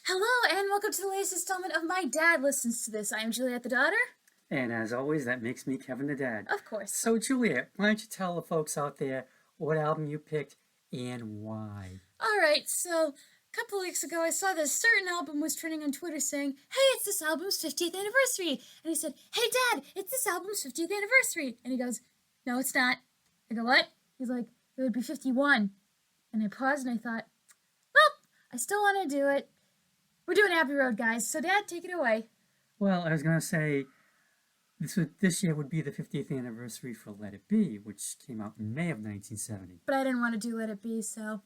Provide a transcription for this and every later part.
Hello, and welcome to the latest installment of My Dad Listens to This. I am Juliet the daughter. And as always, that makes me Kevin the dad. Of course. So, Juliet, why don't you tell the folks out there what album you picked and why? Alright, so a couple weeks ago I saw this certain album was trending on Twitter saying, hey, it's this album's 50th anniversary. And he said, hey, Dad, it's this album's 50th anniversary. And he goes, no, it's not. I go, what? He's like, it would be 51. And I paused and I thought, well, I still want to do it. We're doing Abbey Road, guys, so Dad, take it away. Well, I was going to say, this year would be the 50th anniversary for Let It Be, which came out in May of 1970. But I didn't want to do Let It Be, so...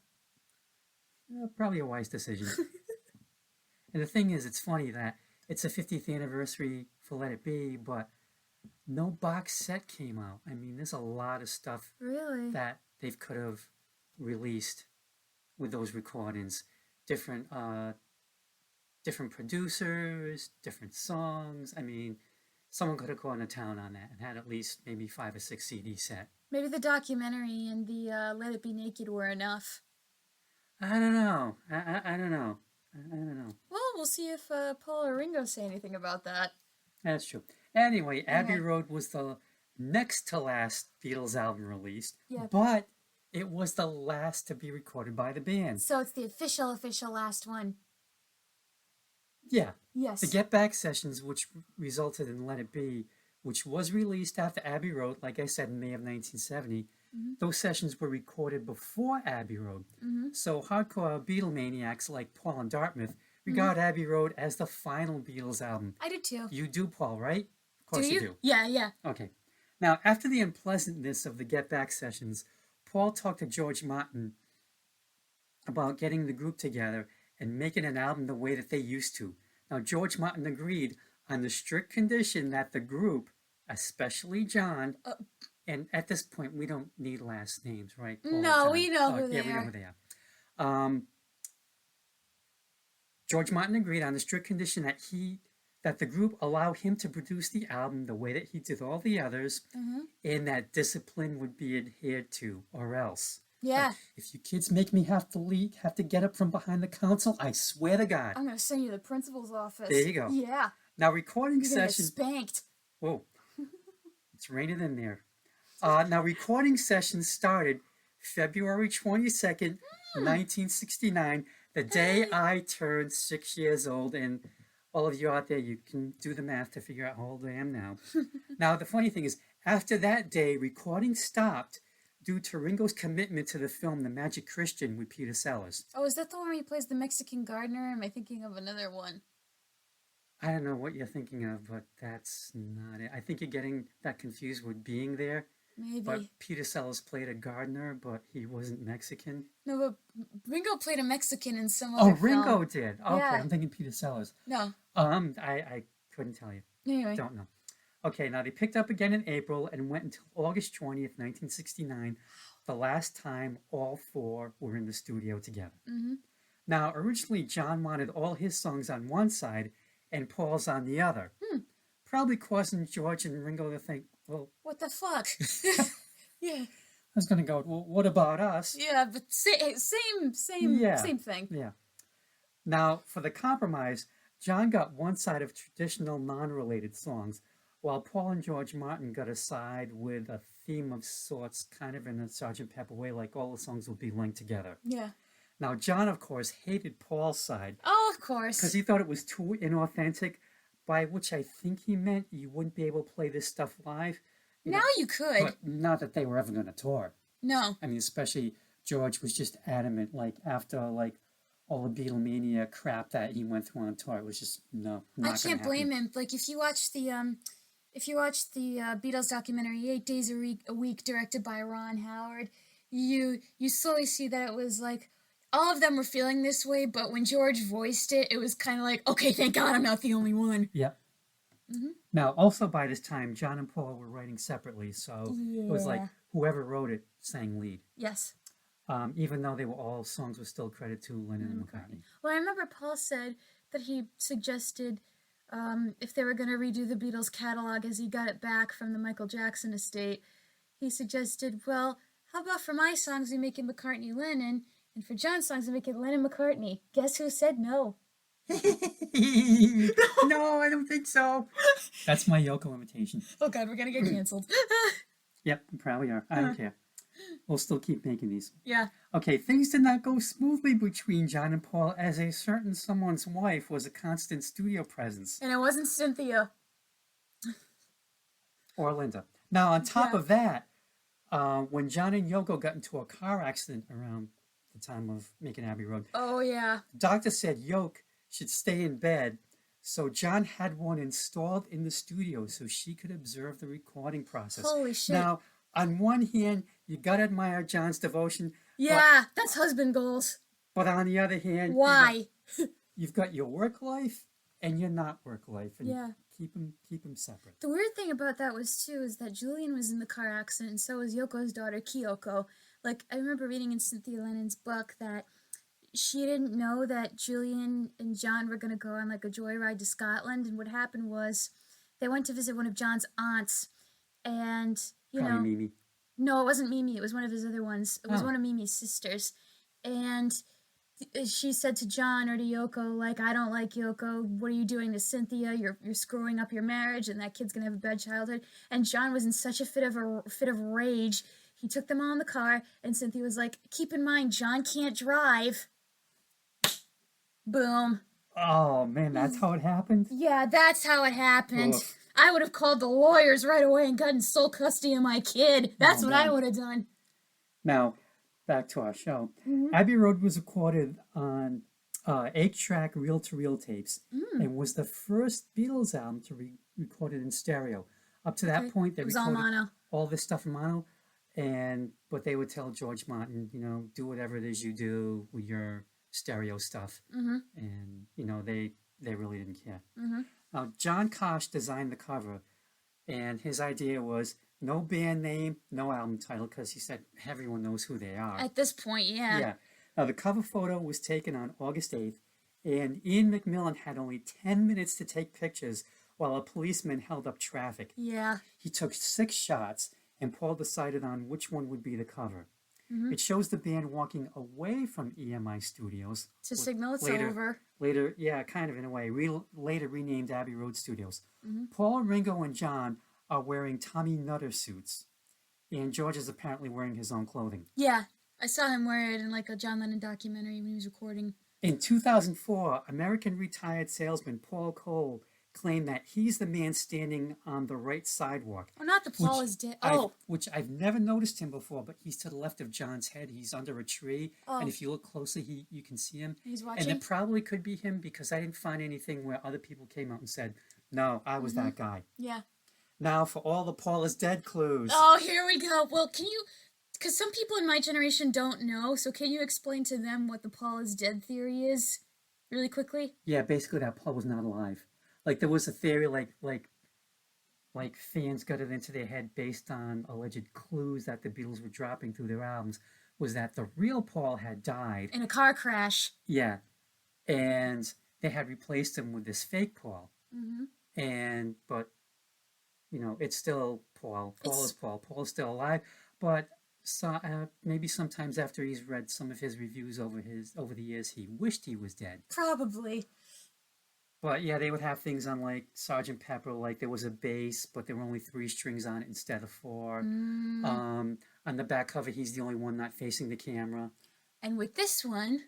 Probably a wise decision. And the thing is, it's funny that it's the 50th anniversary for Let It Be, but no box set came out. I mean, there's a lot of stuff really that they could have released with those recordings. Different producers, different songs. I mean, someone could have gone to town on that and had at least maybe 5 or 6 CD set. Maybe the documentary and the Let It Be Naked were enough. I don't know. I don't know. I don't know. Well, we'll see if Paula or Ringo say anything about that. That's true. Anyway, Abbey Road was the next to last Beatles album released, but it was the last to be recorded by the band. So it's the official last one. Yeah. Yes. The Get Back sessions, which resulted in Let It Be, which was released after Abbey Road, like I said, in May of 1970, those sessions were recorded before Abbey Road. So hardcore Beatle maniacs like Paul and Dartmouth regard Abbey Road as the final Beatles album. I do too. You do, Paul, right? Of course you do. Yeah. Okay. Now, after the unpleasantness of the Get Back sessions, Paul talked to George Martin about getting the group together and making an album the way that they used to. Now, George Martin agreed on the strict condition that the group, especially John, and at this point, we don't need last names, right? Paul no, we know who they are. Yeah, we know who they are. George Martin agreed on the strict condition that the group allow him to produce the album the way that he did all the others, and that discipline would be adhered to, or else. Yeah. Like, if you kids make me have to get up from behind the console, I swear to God. I'm going to send you to the principal's office. There you go. Yeah. Now, recording You're gonna sessions... get spanked. Whoa. It's raining in there. Now, recording sessions started February 22nd, 1969, the day I turned 6 years old, and all of you out there, you can do the math to figure out how old I am now. Now, the funny thing is, after that day, recording stopped due to Ringo's commitment to the film The Magic Christian with Peter Sellers. Oh, is that the one where he plays the Mexican gardener? Am I thinking of another one? I don't know what you're thinking of, but that's not it. I think you're getting that confused with Being There. Maybe. But Peter Sellers played a gardener, but he wasn't Mexican. No, but Ringo played a Mexican in some other film. Ringo did. Okay, Yeah. I'm thinking Peter Sellers. No. I couldn't tell you. Anyway. Don't know. Okay, now they picked up again in April and went until August 20th, 1969, the last time all four were in the studio together. Now, originally, John wanted all his songs on one side and Paul's on the other. Probably causing George and Ringo to think, well... What the fuck? Yeah. I was going to go, well, what about us? Yeah, but same thing. Yeah. Now, for the compromise, John got one side of traditional non-related songs, while Paul and George Martin got a side with a theme of sorts, kind of in a Sgt. Pepper way, like all the songs would be linked together. Yeah. Now, John, of course, hated Paul's side. Oh, of course. Because he thought it was too inauthentic, by which I think he meant you wouldn't be able to play this stuff live. Now you could. But not that they were ever going to tour. No. I mean, especially George was just adamant, like, after, like, all the Beatlemania crap that he went through on tour, it was just, no, not I can't blame him. Like, if you watch the Beatles documentary, 8 Days a Week, directed by Ron Howard, you slowly see that it was, like, all of them were feeling this way, but when George voiced it, it was kind of like, okay, thank God I'm not the only one. Yep. Now, also by this time, John and Paul were writing separately, so it was like whoever wrote it sang lead. Yes. Even though they were all songs were still credited to Lennon and McCartney. Well, I remember Paul said that he suggested if they were going to redo the Beatles catalog as he got it back from the Michael Jackson estate, he suggested, well, how about for my songs we make it McCartney-Lennon, and for John's songs we make it Lennon-McCartney. Guess who said no? No, I don't think so. That's my Yoko imitation. Oh God, we're gonna get canceled. Yep, we probably are. I don't care. We'll still keep making these. Yeah. Okay, things did not go smoothly between John and Paul, as a certain someone's wife was a constant studio presence. And it wasn't Cynthia. Or Linda. Now, on top Yeah. of that, when John and Yoko got into a car accident around the time of making Abbey Road, Oh yeah. the doctor said Yoko should stay in bed. So John had one installed in the studio so she could observe the recording process. Holy shit. Now, on one hand, you gotta admire John's devotion. Yeah, that's husband goals. But on the other hand, Why? you've got your work life and your not work life, and Yeah. keep them separate. The weird thing about that was too is that Julian was in the car accident, and so was Yoko's daughter Kyoko. Like I remember reading in Cynthia Lennon's book that she didn't know that Julian and John were gonna go on like a joyride to Scotland, and what happened was they went to visit one of John's aunts, and Probably Mimi. no, it wasn't Mimi. It was one of his other ones. It was Oh. one of Mimi's sisters, and she said to John or to Yoko, like, I don't like Yoko. What are you doing to Cynthia? You're screwing up your marriage, and that kid's gonna have a bad childhood. And John was in such a fit of rage. He took them all in the car, and Cynthia was like, keep in mind, John can't drive. Boom. Oh man, that's how it happened. Yeah, that's how it happened. Oof. I would have called the lawyers right away and gotten sole custody of my kid. That's what I man. would have done. Now, back to our show. Mhm. Abbey Road was recorded on 8-track reel-to-reel tapes, and was the first Beatles album to be recorded in stereo. Up to that Okay. point, they It was all recorded mono. all this stuff in mono, but they would tell George Martin, do whatever it is you do with your stereo stuff, Mm-hmm. and they really didn't care. Mm-hmm. Now, John Kosh designed the cover, and his idea was no band name, no album title, because he said everyone knows who they are. At this point, yeah. Yeah. Now, the cover photo was taken on August 8th, and Ian McMillan had only 10 minutes to take pictures while a policeman held up traffic. Yeah. He took 6 shots, and Paul decided on which one would be the cover. Mhm. It shows the band walking away from EMI Studios. To signal it's later- over. Later, yeah, kind of in a way, later renamed Abbey Road Studios. Mhm. Paul, Ringo, and John are wearing Tommy Nutter suits, and George is apparently wearing his own clothing. Yeah. I saw him wear it in like a John Lennon documentary when he was recording. In 2004, American retired salesman Paul Cole claimed that he's the man standing on the right sidewalk. Oh, not the Paul is dead. Oh. Which I've never noticed him before, but he's to the left of John's head. He's under a tree, Oh. and if you look closely, you can see him. He's And watching. it probably could be him because I didn't find anything where other people came out and said, no, I was that guy. Yeah. Now for all the Paul is dead clues. Oh, here we go. Well, can you... Because some people in my generation don't know, so can you explain to them what the Paul is dead theory is? Really quickly? Yeah, basically that Paul was not alive. Like there was a theory like fans got it into their head based on alleged clues that the Beatles were dropping through their albums, was that the real Paul had died. In a car crash. Yeah. And they had replaced him with this fake Paul. Mm-hmm. But it's still Paul. Paul It's- is Paul. Paul's still alive. But maybe sometimes after he's read some of his reviews over the years, he wished he was dead. Probably. But yeah, they would have things on like Sgt. Pepper, like there was a bass, but there were only 3 strings on it instead of 4. Mm. On the back cover, he's the only one not facing the camera. And with this one,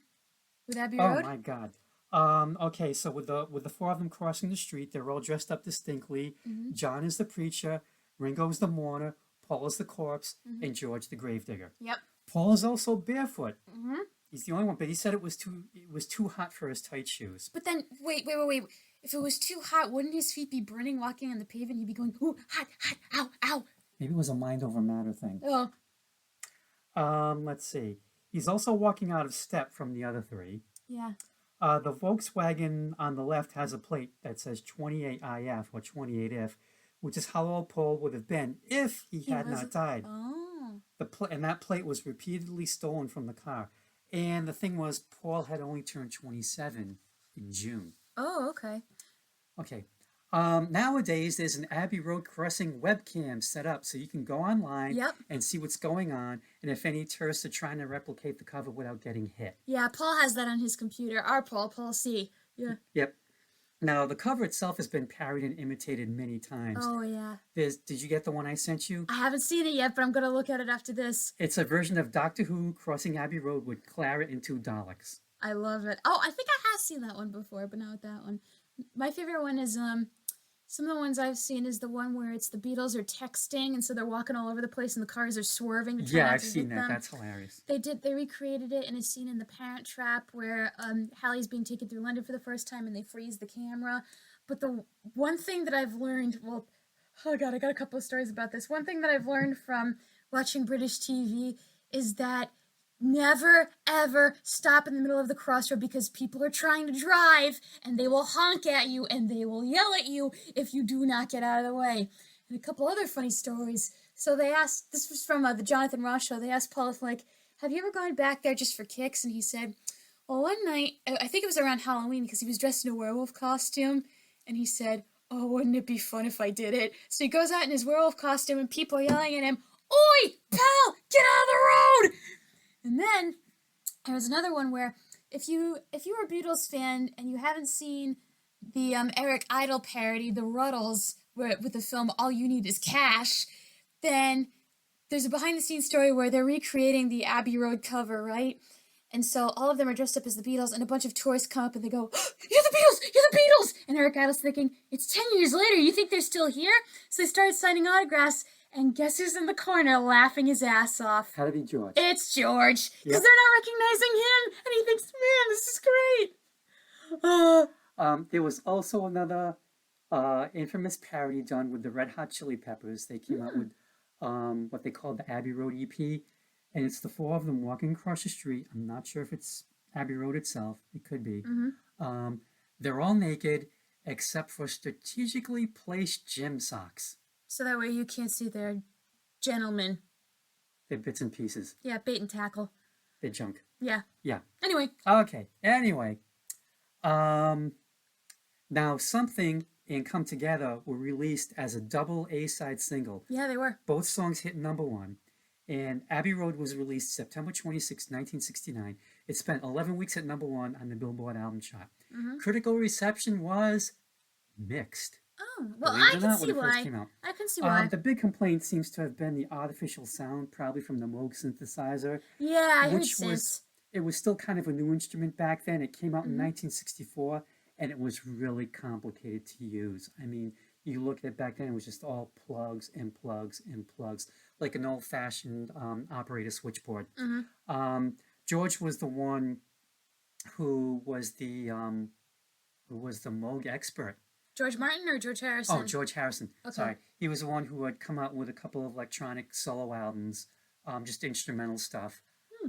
with Abbey Oh Road, my God. Okay, so with the 4 of them crossing the street, they're all dressed up distinctly. Mhm. John is the preacher, Ringo's the mourner, Paul is the corpse, and George the gravedigger. Yep. Paul is also barefoot. Mm-hmm. He's the only one, but he said it was too hot for his tight shoes. But then, wait. If it was too hot, wouldn't his feet be burning walking on the pavement? He'd be going, ooh, hot, ow, ow. Maybe it was a mind over matter thing. Oh, Let's see. He's also walking out of step from the other 3. yeah. The Volkswagen on the left has a plate that says 28IF or 28F, which is how old Paul would have been if he had was- not died. Oh. And that plate was repeatedly stolen from the car. And the thing was, Paul had only turned 27 in June. Oh, okay. Okay. Nowadays, there's an Abbey Road crossing webcam set up so you can go online Yep. and see what's going on, and if any tourists are trying to replicate the cover without getting hit. Yeah, Paul has that on his computer. Our Paul C. Yeah. Yep. Now, the cover itself has been parodied and imitated many times. Oh, yeah. Did you get the one I sent you? I haven't seen it yet, but I'm going to look at it after this. It's a version of Doctor Who crossing Abbey Road with Clara and two Daleks. I love it. Oh, I think I have seen that one before, but not that one. My favorite one is, some of the ones I've seen is the one where it's the Beatles are texting, and so they're walking all over the place, and the cars are swerving to try Yeah, not I've to seen hit that. them. That's hilarious. They recreated it in a scene in The Parent Trap where Hallie's being taken through London for the first time, and they freeze the camera. But the one thing that I've learned, well, oh God, I got a couple of stories about this. One thing that I've learned from watching British TV is that never, ever stop in the middle of the crossroad because people are trying to drive and they will honk at you and they will yell at you if you do not get out of the way. And a couple other funny stories. So they asked, this was from the Jonathan Ross show, they asked Paula, like, have you ever gone back there just for kicks? And he said, well, one night, I think it was around Halloween because he was dressed in a werewolf costume. And he said, oh, wouldn't it be fun if I did it? So he goes out in his werewolf costume and people are yelling at him, oi, pal, get out of the road! And then there was another one where if you were a Beatles fan and you haven't seen the Eric Idle parody, The Ruddles, with the film All You Need Is Cash, then there's a behind-the-scenes story where they're recreating the Abbey Road cover, right? And so all of them are dressed up as the Beatles, and a bunch of tourists come up and they go, you're the Beatles! You're the Beatles! And Eric Idle's thinking, it's 10 years later, you think they're still here? So they started signing autographs, and guess who's in the corner laughing his ass off? Had to be George. It's George, because Yep. they're not recognizing him, and he thinks, man, this is great. There was also another infamous parody done with the Red Hot Chili Peppers. They came out with what they called the Abbey Road EP, and it's the four of them walking across the street. I'm not sure if it's Abbey Road itself. It could be. They're all naked except for strategically placed gym socks. So that way you can't see their gentlemen. They're bits and pieces. Yeah, bait and tackle. They're junk. Yeah. Yeah. Anyway. Okay. Anyway. Now Something and Come Together were released as a double A-side single. Yeah, they were. Both songs hit #1. And Abbey Road was released September 26, 1969. It spent 11 weeks at #1 on the Billboard album chart. Critical reception was mixed. Oh, well, Believe it I or can not, see when it first why. came out. I can see why. The big complaint seems to have been the artificial sound, probably from the Moog synthesizer. Yeah, I heard which synths. it was still kind of a new instrument back then. It came out in 1964, and it was really complicated to use. I mean, you look at it back then, it was just all plugs and plugs and plugs, like an old-fashioned operator switchboard. George was the one who was the Moog expert. George Martin or George Harrison? Oh, George Harrison. Okay. Sorry. He was the one who had come out with a couple of electronic solo albums, just instrumental stuff.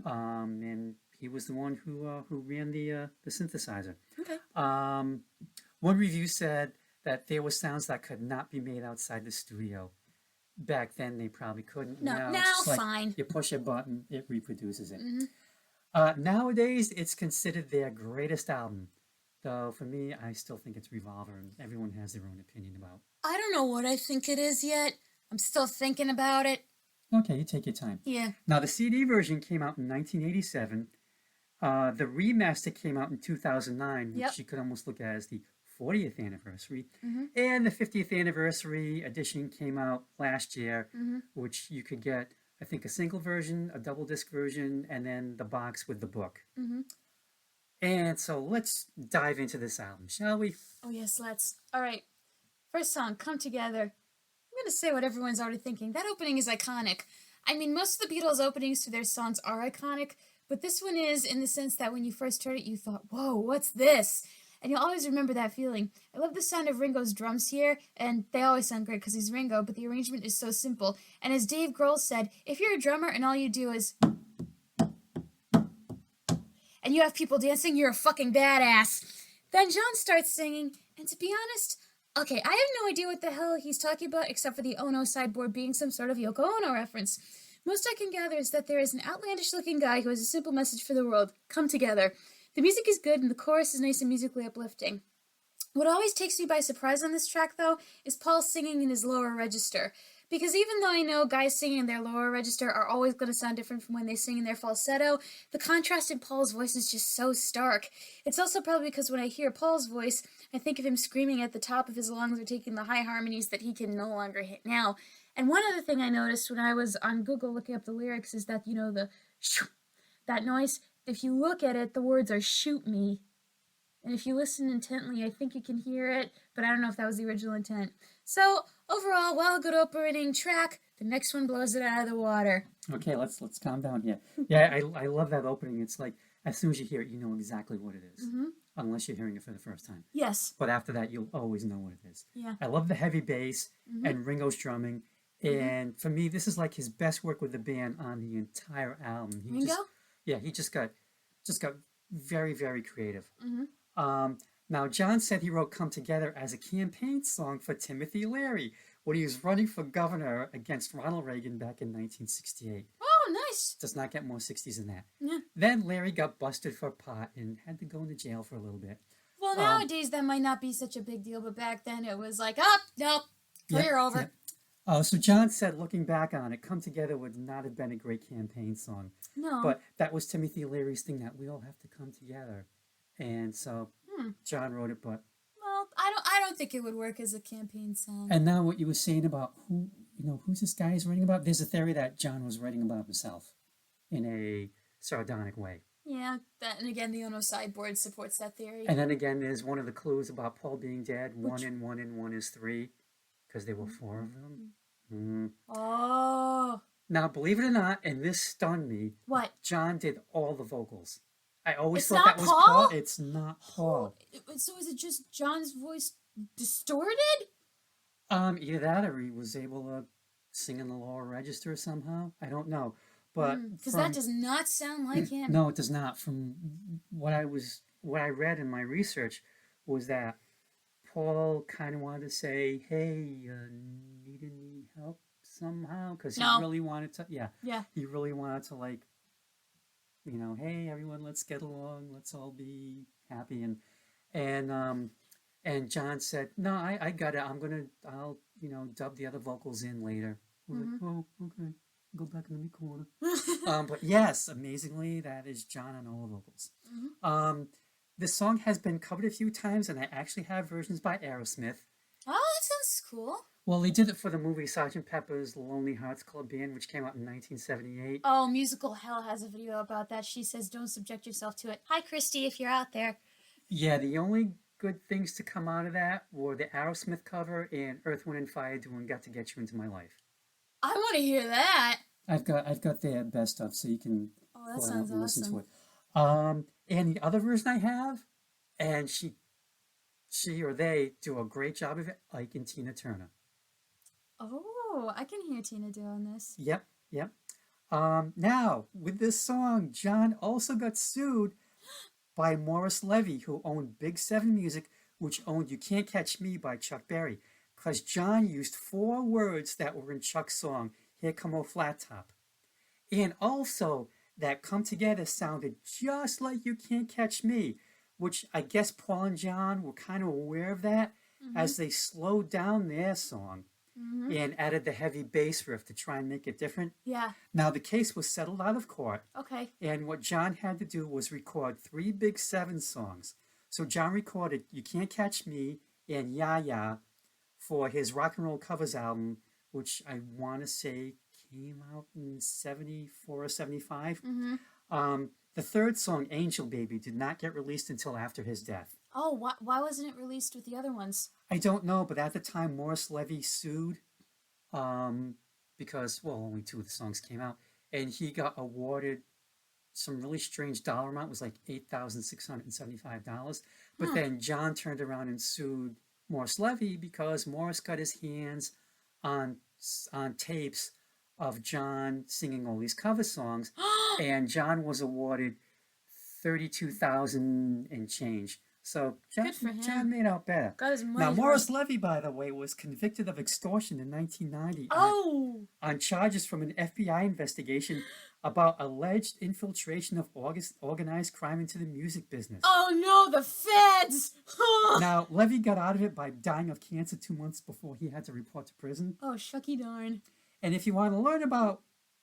And he was the one who ran the synthesizer. Okay. One review said that there were sounds that could not be made outside the studio. Back then, they probably couldn't. No, it's now just like fine. you push a button, it reproduces it. Nowadays, it's considered their greatest album. Though, for me, I still think it's Revolver, and everyone has their own opinion about. I don't know what I think it is yet. I'm still thinking about it. Okay, you take your time. Yeah. Now, the CD version came out in 1987. The remaster came out in 2009, which you could almost look at as the 40th anniversary. And the 50th anniversary edition came out last year, which you could get, I think, a single version, a double disc version, and then the box with the book. And so let's dive into this album, shall we? Oh, yes, let's. All right. First song, Come Together. I'm going to say what everyone's already thinking. That opening is iconic. I mean, most of the Beatles' openings to their songs are iconic, but this one is in the sense that when you first heard it, you thought, whoa, what's this? And you'll always remember that feeling. I love the sound of Ringo's drums here, and they always sound great because he's Ringo, but the arrangement is so simple. And as Dave Grohl said, if you're a drummer and all you do is... and you have people dancing, you're a fucking badass. Then John starts singing, and to be honest, okay, I have no idea what the hell he's talking about except for the Ono sideboard being some sort of Yoko Ono reference. Most I can gather is that there is an outlandish-looking guy who has a simple message for the world. Come together. The music is good, and the chorus is nice and musically uplifting. What always takes me by surprise on this track, though, is Paul singing in his lower register. Because even though I know guys singing in their lower register are always going to sound different from when they sing in their falsetto, the contrast in Paul's voice is just so stark. It's also probably because when I hear Paul's voice, I think of him screaming at the top of his lungs or taking the high harmonies that he can no longer hit now. And one other thing I noticed when I was on Google looking up the lyrics is that, the shoo, that noise, if you look at it, the words are shoot me. And if you listen intently, I think you can hear it, but I don't know if that was the original intent. So, overall, while a good opening track, the next one blows it out of the water. Okay, let's calm down here. Yeah, I love that opening. It's like, as soon as you hear it, you know exactly what it is. Mm-hmm. Unless you're hearing it for the first time. Yes. But after that, you'll always know what it is. Yeah. I love the heavy bass and Ringo's drumming. And for me, this is like his best work with the band on the entire album. Ringo? He just got very, very creative. Mm-hmm. Now, John said he wrote Come Together as a campaign song for Timothy Leary when he was running for governor against Ronald Reagan back in 1968. Oh, nice. Does not get more 60s than that. Yeah. Then Larry got busted for pot and had to go into jail for a little bit. Well, nowadays that might not be such a big deal, but back then it was like, oh, no, you're over. Yep. Oh, so John said, looking back on it, Come Together would not have been a great campaign song. No. But that was Timothy Leary's thing, that we all have to come together. And so John wrote it, but... Well, I don't think it would work as a campaign song. And now what you were saying about who's this guy he's writing about? There's a theory that John was writing about himself in a sardonic way. Yeah, and again, the Ono sideboard supports that theory. And then again, there's one of the clues about Paul being dead. One and one is three, because there were four of them. Oh. Now, believe it or not, and this stunned me. What? John did all the vocals. I always It's thought not that was Paul? Paul. It's not Paul. So is it just John's voice distorted? Either that or he was able to sing in the lower register somehow. I don't know. But Because that does not sound like him. No, it does not. From what I read in my research was that Paul kind of wanted to say, "Hey, need any help somehow?" Because he really wanted to. Yeah. He really wanted to, like, hey everyone, let's get along, let's all be happy, and John said, "No, I got it. I'll dub the other vocals in later." We're like, "Oh, okay." Go back in the corner. But yes, amazingly, that is John on all the vocals. This song has been covered a few times, and I actually have versions by Aerosmith. Oh, that sounds cool. Well, they did it for the movie Sgt. Pepper's Lonely Hearts Club Band, which came out in 1978. Oh, Musical Hell has a video about that. She says, "Don't subject yourself to it." Hi, Christy, if you're out there. Yeah, the only good things to come out of that were the Aerosmith cover and Earth, Wind, and Fire doing Got to Get You Into My Life. I want to hear that. I've got their best stuff, so you can that sounds listen to awesome. it. And the other version I have, and she or they do a great job of it, Ike and Tina Turner. Oh, I can hear Tina doing this. Yep. Now, with this song, John also got sued by Morris Levy, who owned Big 7 Music, which owned You Can't Catch Me by Chuck Berry, because John used 4 words that were in Chuck's song, Here Come Old Flat Top. And also, that Come Together sounded just like You Can't Catch Me, which I guess Paul and John were kind of aware of that as they slowed down their song and added the heavy bass riff to try and make it different. Yeah. Now, the case was settled out of court. Okay. And what John had to do was record 3 Big 7 songs. So John recorded You Can't Catch Me and Ya Ya for his rock and roll covers album, which I want to say came out in 74 or 75. The third song, Angel Baby, did not get released until after his death. Oh, why wasn't it released with the other ones? I don't know, but at the time, Morris Levy sued because, well, only 2 of the songs came out, and he got awarded some really strange dollar amount. It was like $8,675. But then John turned around and sued Morris Levy because Morris got his hands on tapes of John singing all these cover songs, and John was awarded $32,000 and change. So John made out better. Got his money. Now, Morris Levy, by the way, was convicted of extortion in 1990 on charges from an FBI investigation about alleged infiltration of organized crime into the music business. Oh no, the feds! Now, Levy got out of it by dying of cancer 2 months before he had to report to prison. Oh, shucky darn. And if you want to learn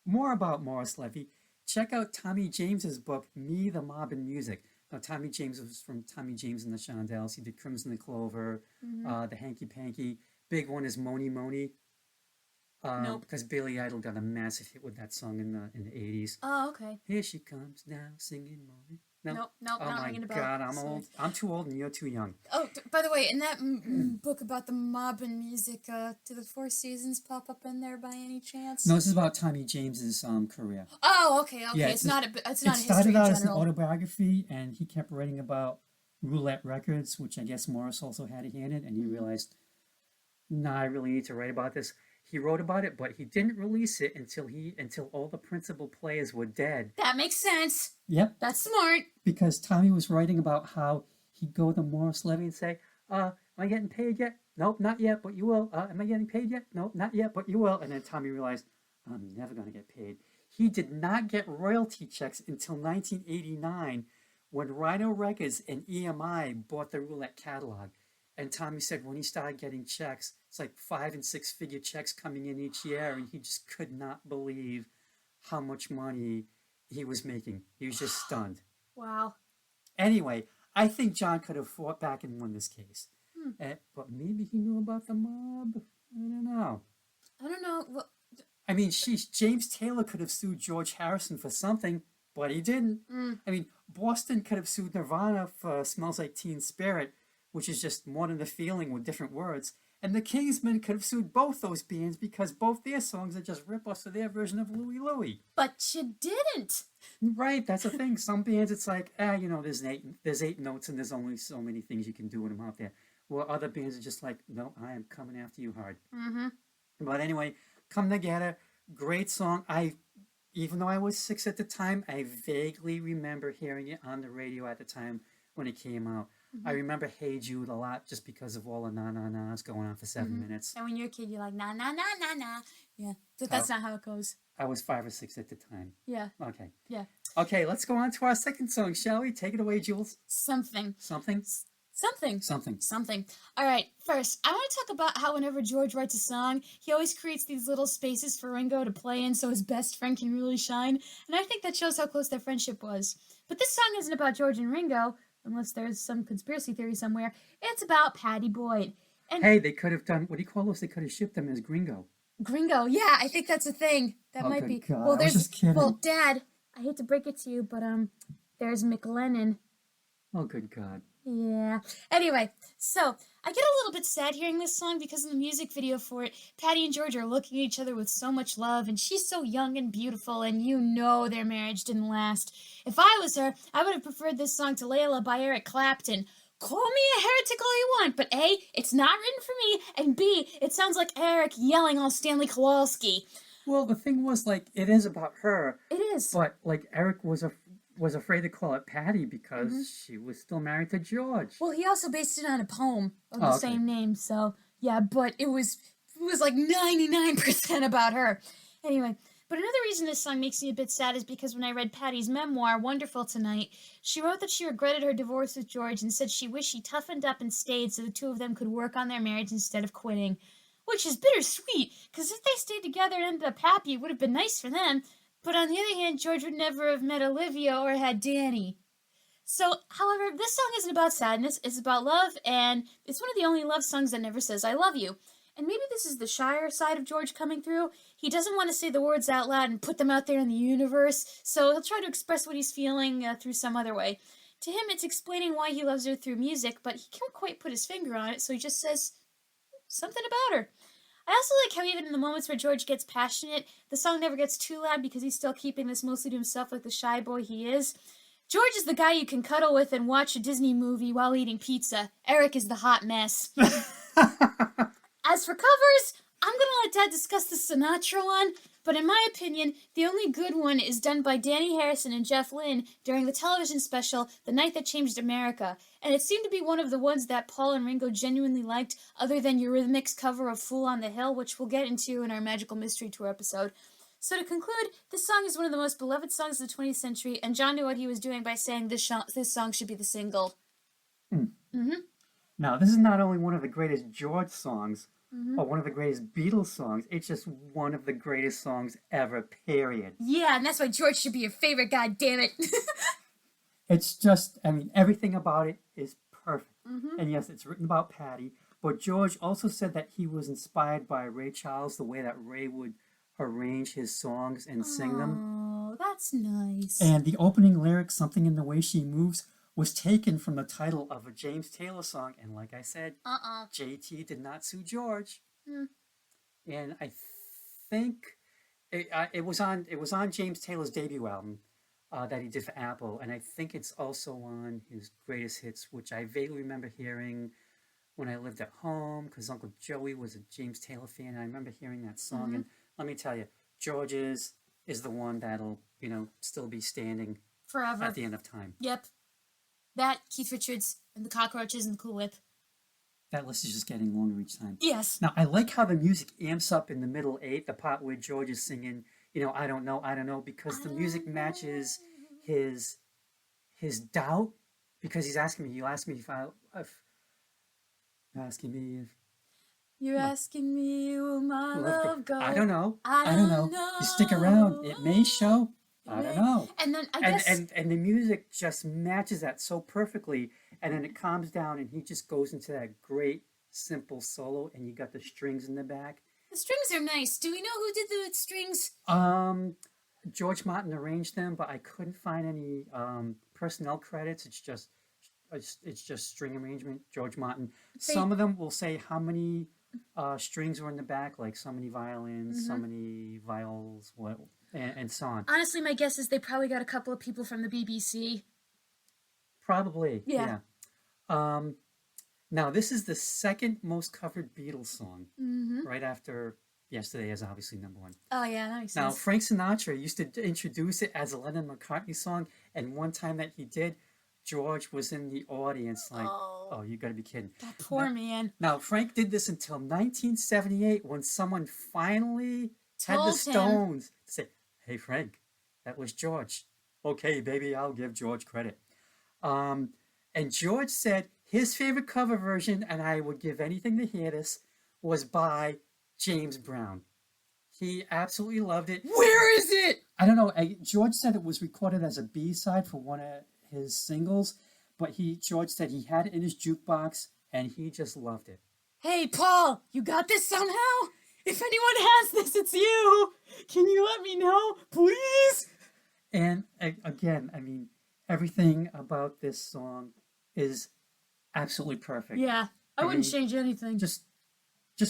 more about Morris Levy, check out Tommy James's book, Me, the Mob, and Music. Now, Tommy James was from Tommy James and the Shondells. He did Crimson and Clover, the Hanky Panky. Big one is Mony Mony. Nope. Because Billy Idol got a massive hit with that song in the 80s. Oh, okay. Here she comes now, singing Mony. Nope, Oh not my ringing a bell. God, I'm Sorry. old. I'm too old and you're too young. Oh, by the way, in that book about the mob and music, do the Four Seasons pop up in there by any chance? No, this is about Tommy James's career. Oh, okay. Yeah, it's not a It history started in out as an general. autobiography, and he kept writing about Roulette Records, which I guess Morris also had a hand in, and he realized, I really need to write about this. He wrote about it, but he didn't release it until all the principal players were dead. That makes sense. Yep, That's smart. because Tommy was writing about how he'd go to Morris Levy and say, am I getting paid yet? Nope, not yet, but you will. Am I getting paid yet? Nope, not yet, but you will. And then Tommy realized, I'm never going to get paid. He did not get royalty checks until 1989 when Rhino Records and EMI bought the Roulette catalog. And Tommy said when he started getting checks, it's like 5 and 6 figure checks coming in each year, and he just could not believe how much money he was making. He was just stunned. Wow. Anyway, I think John could have fought back and won this case. But maybe he knew about the mob. I don't know. I don't know. Well, I mean, James Taylor could have sued George Harrison for something, but he didn't. I mean, Boston could have sued Nirvana for Smells Like Teen Spirit, which is just more than the feeling with different words. And the Kingsmen could have sued both those bands because both their songs are just rip-offs of their version of Louie Louie. but you didn't. Right, that's the thing. Some bands, it's like, there's 8 notes and there's only so many things you can do with them out there. Well, other bands are just like, no, I am coming after you hard. But anyway, Come Together, great song. Even though I was 6 at the time, I vaguely remember hearing it on the radio at the time when it came out. I remember Hey Jude a lot just because of all the na-na-nas going on for 7 minutes. And when you're a kid, you're like, na, na, na, na, na. Yeah, but that's not how it goes. I was 5 or 6 at the time. Yeah, Okay. yeah. Okay, let's go on to our second song, shall we? Take it away, Jules. Something. Something? Something. All right, first, I want to talk about how whenever George writes a song, he always creates these little spaces for Ringo to play in so his best friend can really shine. And I think that shows how close their friendship was. But this song isn't about George and Ringo, unless there's some conspiracy theory somewhere. It's about Pattie Boyd. And Hey, they could have done, what do you call those? They could have shipped them as Gringo. Gringo, yeah, I think that's a thing. That Oh, might good be. God, Well, I was just kidding. Well, Dad, I hate to break it to you, but there's McLennan. Oh, good God. Yeah. Anyway, so I get a little bit sad hearing this song because in the music video for it, Patty and George are looking at each other with so much love, and she's so young and beautiful, and you know their marriage didn't last. If I was her, I would have preferred this song to Layla by Eric Clapton. Call me a heretic all you want, but A, it's not written for me, and B, it sounds like Eric yelling all Stanley Kowalski. Well, the thing was, like, it is about her, It is. but, like, Eric was afraid to call it Patty because she was still married to George. Well, he also based it on a poem of the Oh, okay. same name, so yeah, but it was like 99% about her. Anyway, but another reason this song makes me a bit sad is because when I read Patty's memoir, Wonderful Tonight, she wrote that she regretted her divorce with George and said she wished she toughened up and stayed so the two of them could work on their marriage instead of quitting. Which is bittersweet, because if they stayed together and ended up happy, it would have been nice for them. But on the other hand, George would never have met Olivia or had Danny. So, however, this song isn't about sadness, it's about love, and it's one of the only love songs that never says I love you. And maybe this is the shyer side of George coming through. He doesn't want to say the words out loud and put them out there in the universe, so he'll try to express what he's feeling through some other way. To him, it's explaining why he loves her through music, but he can't quite put his finger on it, so he just says something about her. I also like how even in the moments where George gets passionate, the song never gets too loud because he's still keeping this mostly to himself like the shy boy he is. George is the guy you can cuddle with and watch a Disney movie while eating pizza. Eric is the hot mess. As for covers, I'm going to let Dad discuss the Sinatra one, but in my opinion, the only good one is done by Danny Harrison and Jeff Lynne during the television special The Night That Changed America, and it seemed to be one of the ones that Paul and Ringo genuinely liked, other than Eurythmics' cover of Fool on the Hill, which we'll get into in our Magical Mystery Tour episode. So to conclude, this song is one of the most beloved songs of the 20th century, and John knew what he was doing by saying this song should be the single. Mm-hmm. Now, this is not only one of the greatest George songs, or one of the greatest Beatles songs, it's just one of the greatest songs ever, period. Yeah, and that's why George should be your favorite, goddammit. It's just, I mean, everything about it is perfect. And yes, it's written about Patty, but George also said that he was inspired by Ray Charles, the way that Ray would arrange his songs and sing them. Oh, that's nice. And the opening lyric, Something in the Way She Moves, was taken from the title of a James Taylor song. And like I said, JT did not sue George. And I think it was on James Taylor's debut album that he did for Apple. And I think it's also on his greatest hits, which I vaguely remember hearing when I lived at home, because Uncle Joey was a James Taylor fan. And I remember hearing that song. And let me tell you, George's is the one that'll, still be standing forever at the end of time. Yep. That, Keith Richards, and the Cockroaches, and the Cool Whip. That list is just getting longer each time. Yes. Now, I like how the music amps up in the middle eight, the part where George is singing, I don't know, because the music matches his doubt, because he's asking me, you're asking me will my love go? I don't know. I don't know. You stick around. It may show. I don't know. And then I guess... And the music just matches that so perfectly, and then it calms down, and he just goes into that great, simple solo, and you got the strings in the back. The strings are nice. Do we know who did the strings? George Martin arranged them, but I couldn't find any personnel credits. It's just string arrangement, George Martin. Some of them will say how many strings were in the back, like so many violins, so many viols, and so on. Honestly, my guess is they probably got a couple of people from the BBC. Probably, yeah. Now, this is the second most covered Beatles song, right after Yesterday is obviously number one. Oh, yeah, that makes Now, sense. Frank Sinatra used to introduce it as a Lennon-McCartney song, and one time that he did, George was in the audience like, oh you gotta be kidding. That poor man. Now, Frank did this until 1978 when someone finally had the Told him. Stones to say, hey, Frank, that was George. Okay, baby, I'll give George credit. And George said his favorite cover version, and I would give anything to hear this, was by James Brown. He absolutely loved it. Where is it? I don't know. George said it was recorded as a B-side for one of his singles, but George said he had it in his jukebox, and he just loved it. Hey, Paul, you got this somehow? If anyone has this, it's you. Can you let me know, please? And again, I mean, everything about this song is absolutely perfect. Yeah, I wouldn't change anything. Just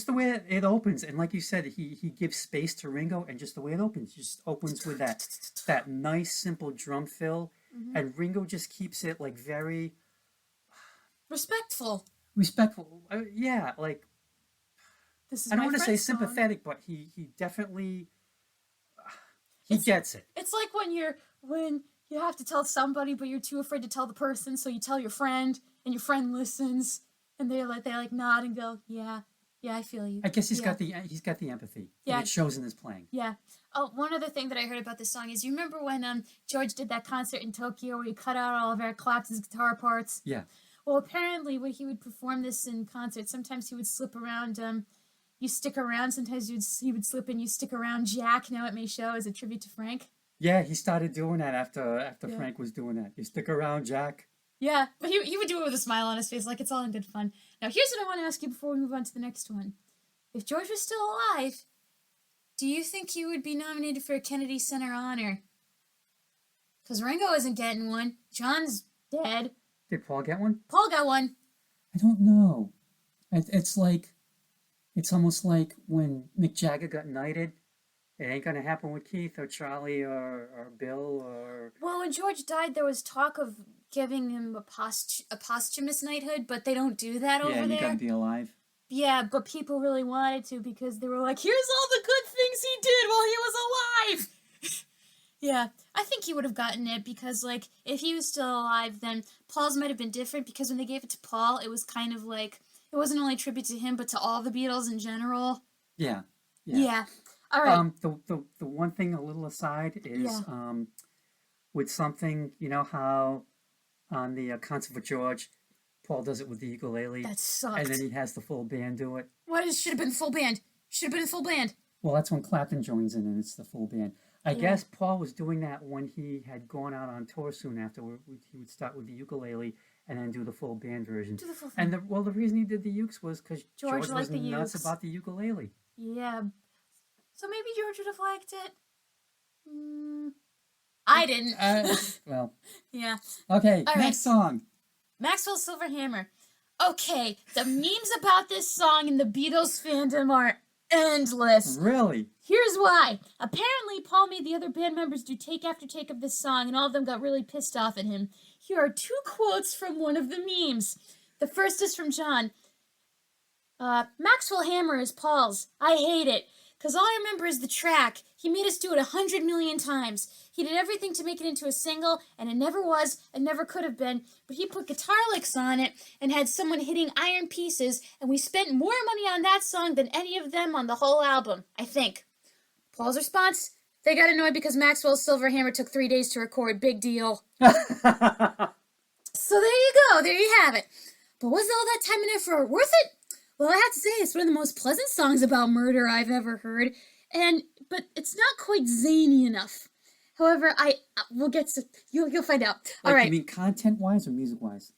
the way it opens, and like you said, he gives space to Ringo, and just the way it opens, just opens with that nice simple drum fill, and Ringo just keeps it like very respectful. Yeah, like This is I don't my want to say friend's song. sympathetic, but he definitely gets it. It's like when you have to tell somebody, but you're too afraid to tell the person, so you tell your friend, and your friend listens, and they nod and go, yeah, I feel you. I guess he's got the empathy. Yeah. And it shows in his playing. Yeah. Oh, one other thing that I heard about this song is, you remember when George did that concert in Tokyo where he cut out all of Eric Clapton's guitar parts? Yeah. Well, apparently when he would perform this in concert, sometimes he would slip around, You Stick Around, sometimes he would slip in You Stick Around Jack, Now It May Show, as a tribute to Frank. Yeah, he started doing that after Frank was doing that. You stick around, Jack. Yeah, but he would do it with a smile on his face, like it's all in good fun. Now, here's what I want to ask you before we move on to the next one. If George was still alive, do you think he would be nominated for a Kennedy Center honor? Because Ringo isn't getting one. John's dead. Did Paul get one? Paul got one. I don't know. It's almost like when Mick Jagger got knighted. It ain't gonna happen with Keith or Charlie or Bill or... Well, when George died, there was talk of giving him a posthumous knighthood, but they don't do that over there. Yeah, you gotta be alive. Yeah, but people really wanted to because they were like, here's all the good things he did while he was alive! Yeah, I think he would have gotten it because, like, if he was still alive, then Paul's might have been different because when they gave it to Paul, it was kind of like, it wasn't only a tribute to him, but to all the Beatles in general. Yeah. Yeah. All right. The one thing, a little aside, is Yeah. with something, you know how on the Concert for George, Paul does it with the ukulele, That and then sucked. he has the full band do it. What should have been full band? Should have been full band. Well, that's when Clapton joins in, and it's the full band. I Yeah. guess Paul was doing that when he had gone out on tour soon after. He would start with the ukulele and then do the full band version. Do the full thing. And the reason he did the ukes was because George George liked was the nuts ukes. about the ukulele. Yeah. So maybe George would have liked it. I didn't. Well, Yeah. okay, All next song. Maxwell Silverhammer. Okay, the memes about this song in the Beatles fandom are endless. Really? Here's why. Apparently, Paul made the other band members do take after take of this song, and all of them got really pissed off at him. Here are 2 quotes from one of the memes. The first is from John. Maxwell Hammer is Paul's. I hate it. Because all I remember is the track. He made us do it 100 million times. He did everything to make it into a single, and it never was, and never could have been. But he put guitar licks on it, and had someone hitting iron pieces, and we spent more money on that song than any of them on the whole album, I think. Paul's response? They got annoyed because Maxwell Silverhammer took 3 days to record. Big deal. So there you go. There you have it. But was all that time and effort worth it? Well, I have to say, it's one of the most pleasant songs about murder I've ever heard, but it's not quite zany enough. However, we'll get to you'll find out. All right. You mean content-wise or music-wise?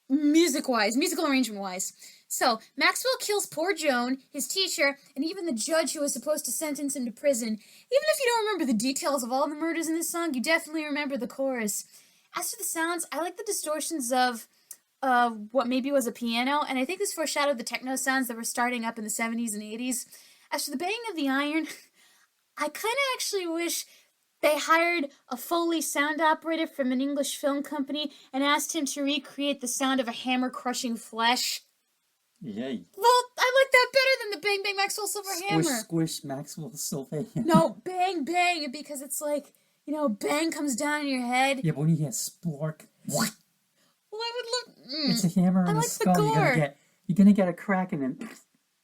Music-wise, musical arrangement-wise. So Maxwell kills poor Joan, his teacher, and even the judge who was supposed to sentence him to prison. Even if you don't remember the details of all the murders in this song, you definitely remember the chorus. As for the sounds, I like the distortions of what maybe was a piano, and I think this foreshadowed the techno sounds that were starting up in the 70s and 80s. As for the banging of the iron, I kind of actually wish they hired a Foley sound operator from an English film company and asked him to recreate the sound of a hammer crushing flesh. Yay. Well, I like that better than the Bang Bang Maxwell Silverhammer. Squish, squish, Maxwell Silverhammer. No, bang, bang, because it's like, bang comes down in your head. Yeah, but when you hear splork, what? Well, I would look. It's a hammer on I the like skull. the gore. You're gonna get a crack and then.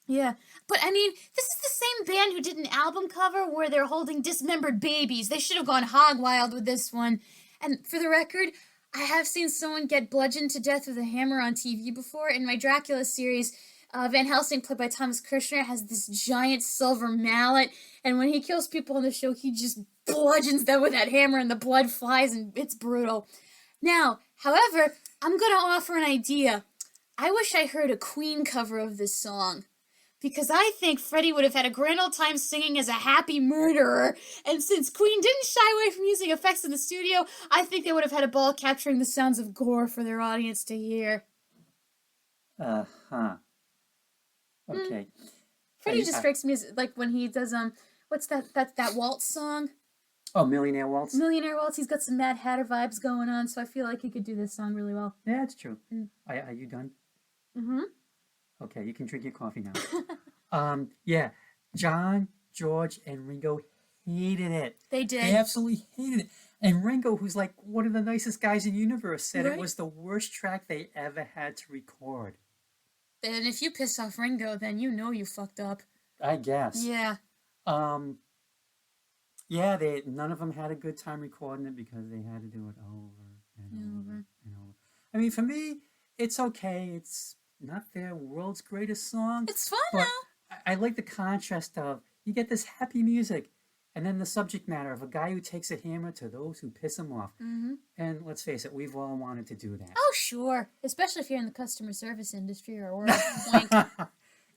Yeah, but I mean, this is the same band who did an album cover where they're holding dismembered babies. They should have gone hog wild with this one. And for the record, I have seen someone get bludgeoned to death with a hammer on TV before. In my Dracula series, Van Helsing, played by Thomas Kirshner, has this giant silver mallet, and when he kills people on the show, he just bludgeons them with that hammer, and the blood flies, and it's brutal. Now, however, I'm going to offer an idea. I wish I heard a Queen cover of this song, because I think Freddie would have had a grand old time singing as a happy murderer, and since Queen didn't shy away from using effects in the studio, I think they would have had a ball capturing the sounds of gore for their audience to hear. Uh-huh. Okay. Freddie just strikes me as, like, when he does, what's that waltz song? Oh, Millionaire Waltz? Millionaire Waltz. He's got some Mad Hatter vibes going on, so I feel like he could do this song really well. Yeah, that's true. Are you done? Mm-hmm. Okay, you can drink your coffee now. Yeah, John, George, and Ringo hated it. They did. They absolutely hated it. And Ringo, who's like one of the nicest guys in the universe, said Right? it was the worst track they ever had to record. And if you piss off Ringo, then you know you fucked up. I guess. Yeah. Yeah, none of them had a good time recording it because they had to do it over and over and over. I mean, for me, it's okay. It's not their world's greatest song. It's fun, but though. I like the contrast of, you get this happy music, and then the subject matter of a guy who takes a hammer to those who piss him off. Mm-hmm. And let's face it, we've all wanted to do that. Oh, sure. Especially if you're in the customer service industry or wink.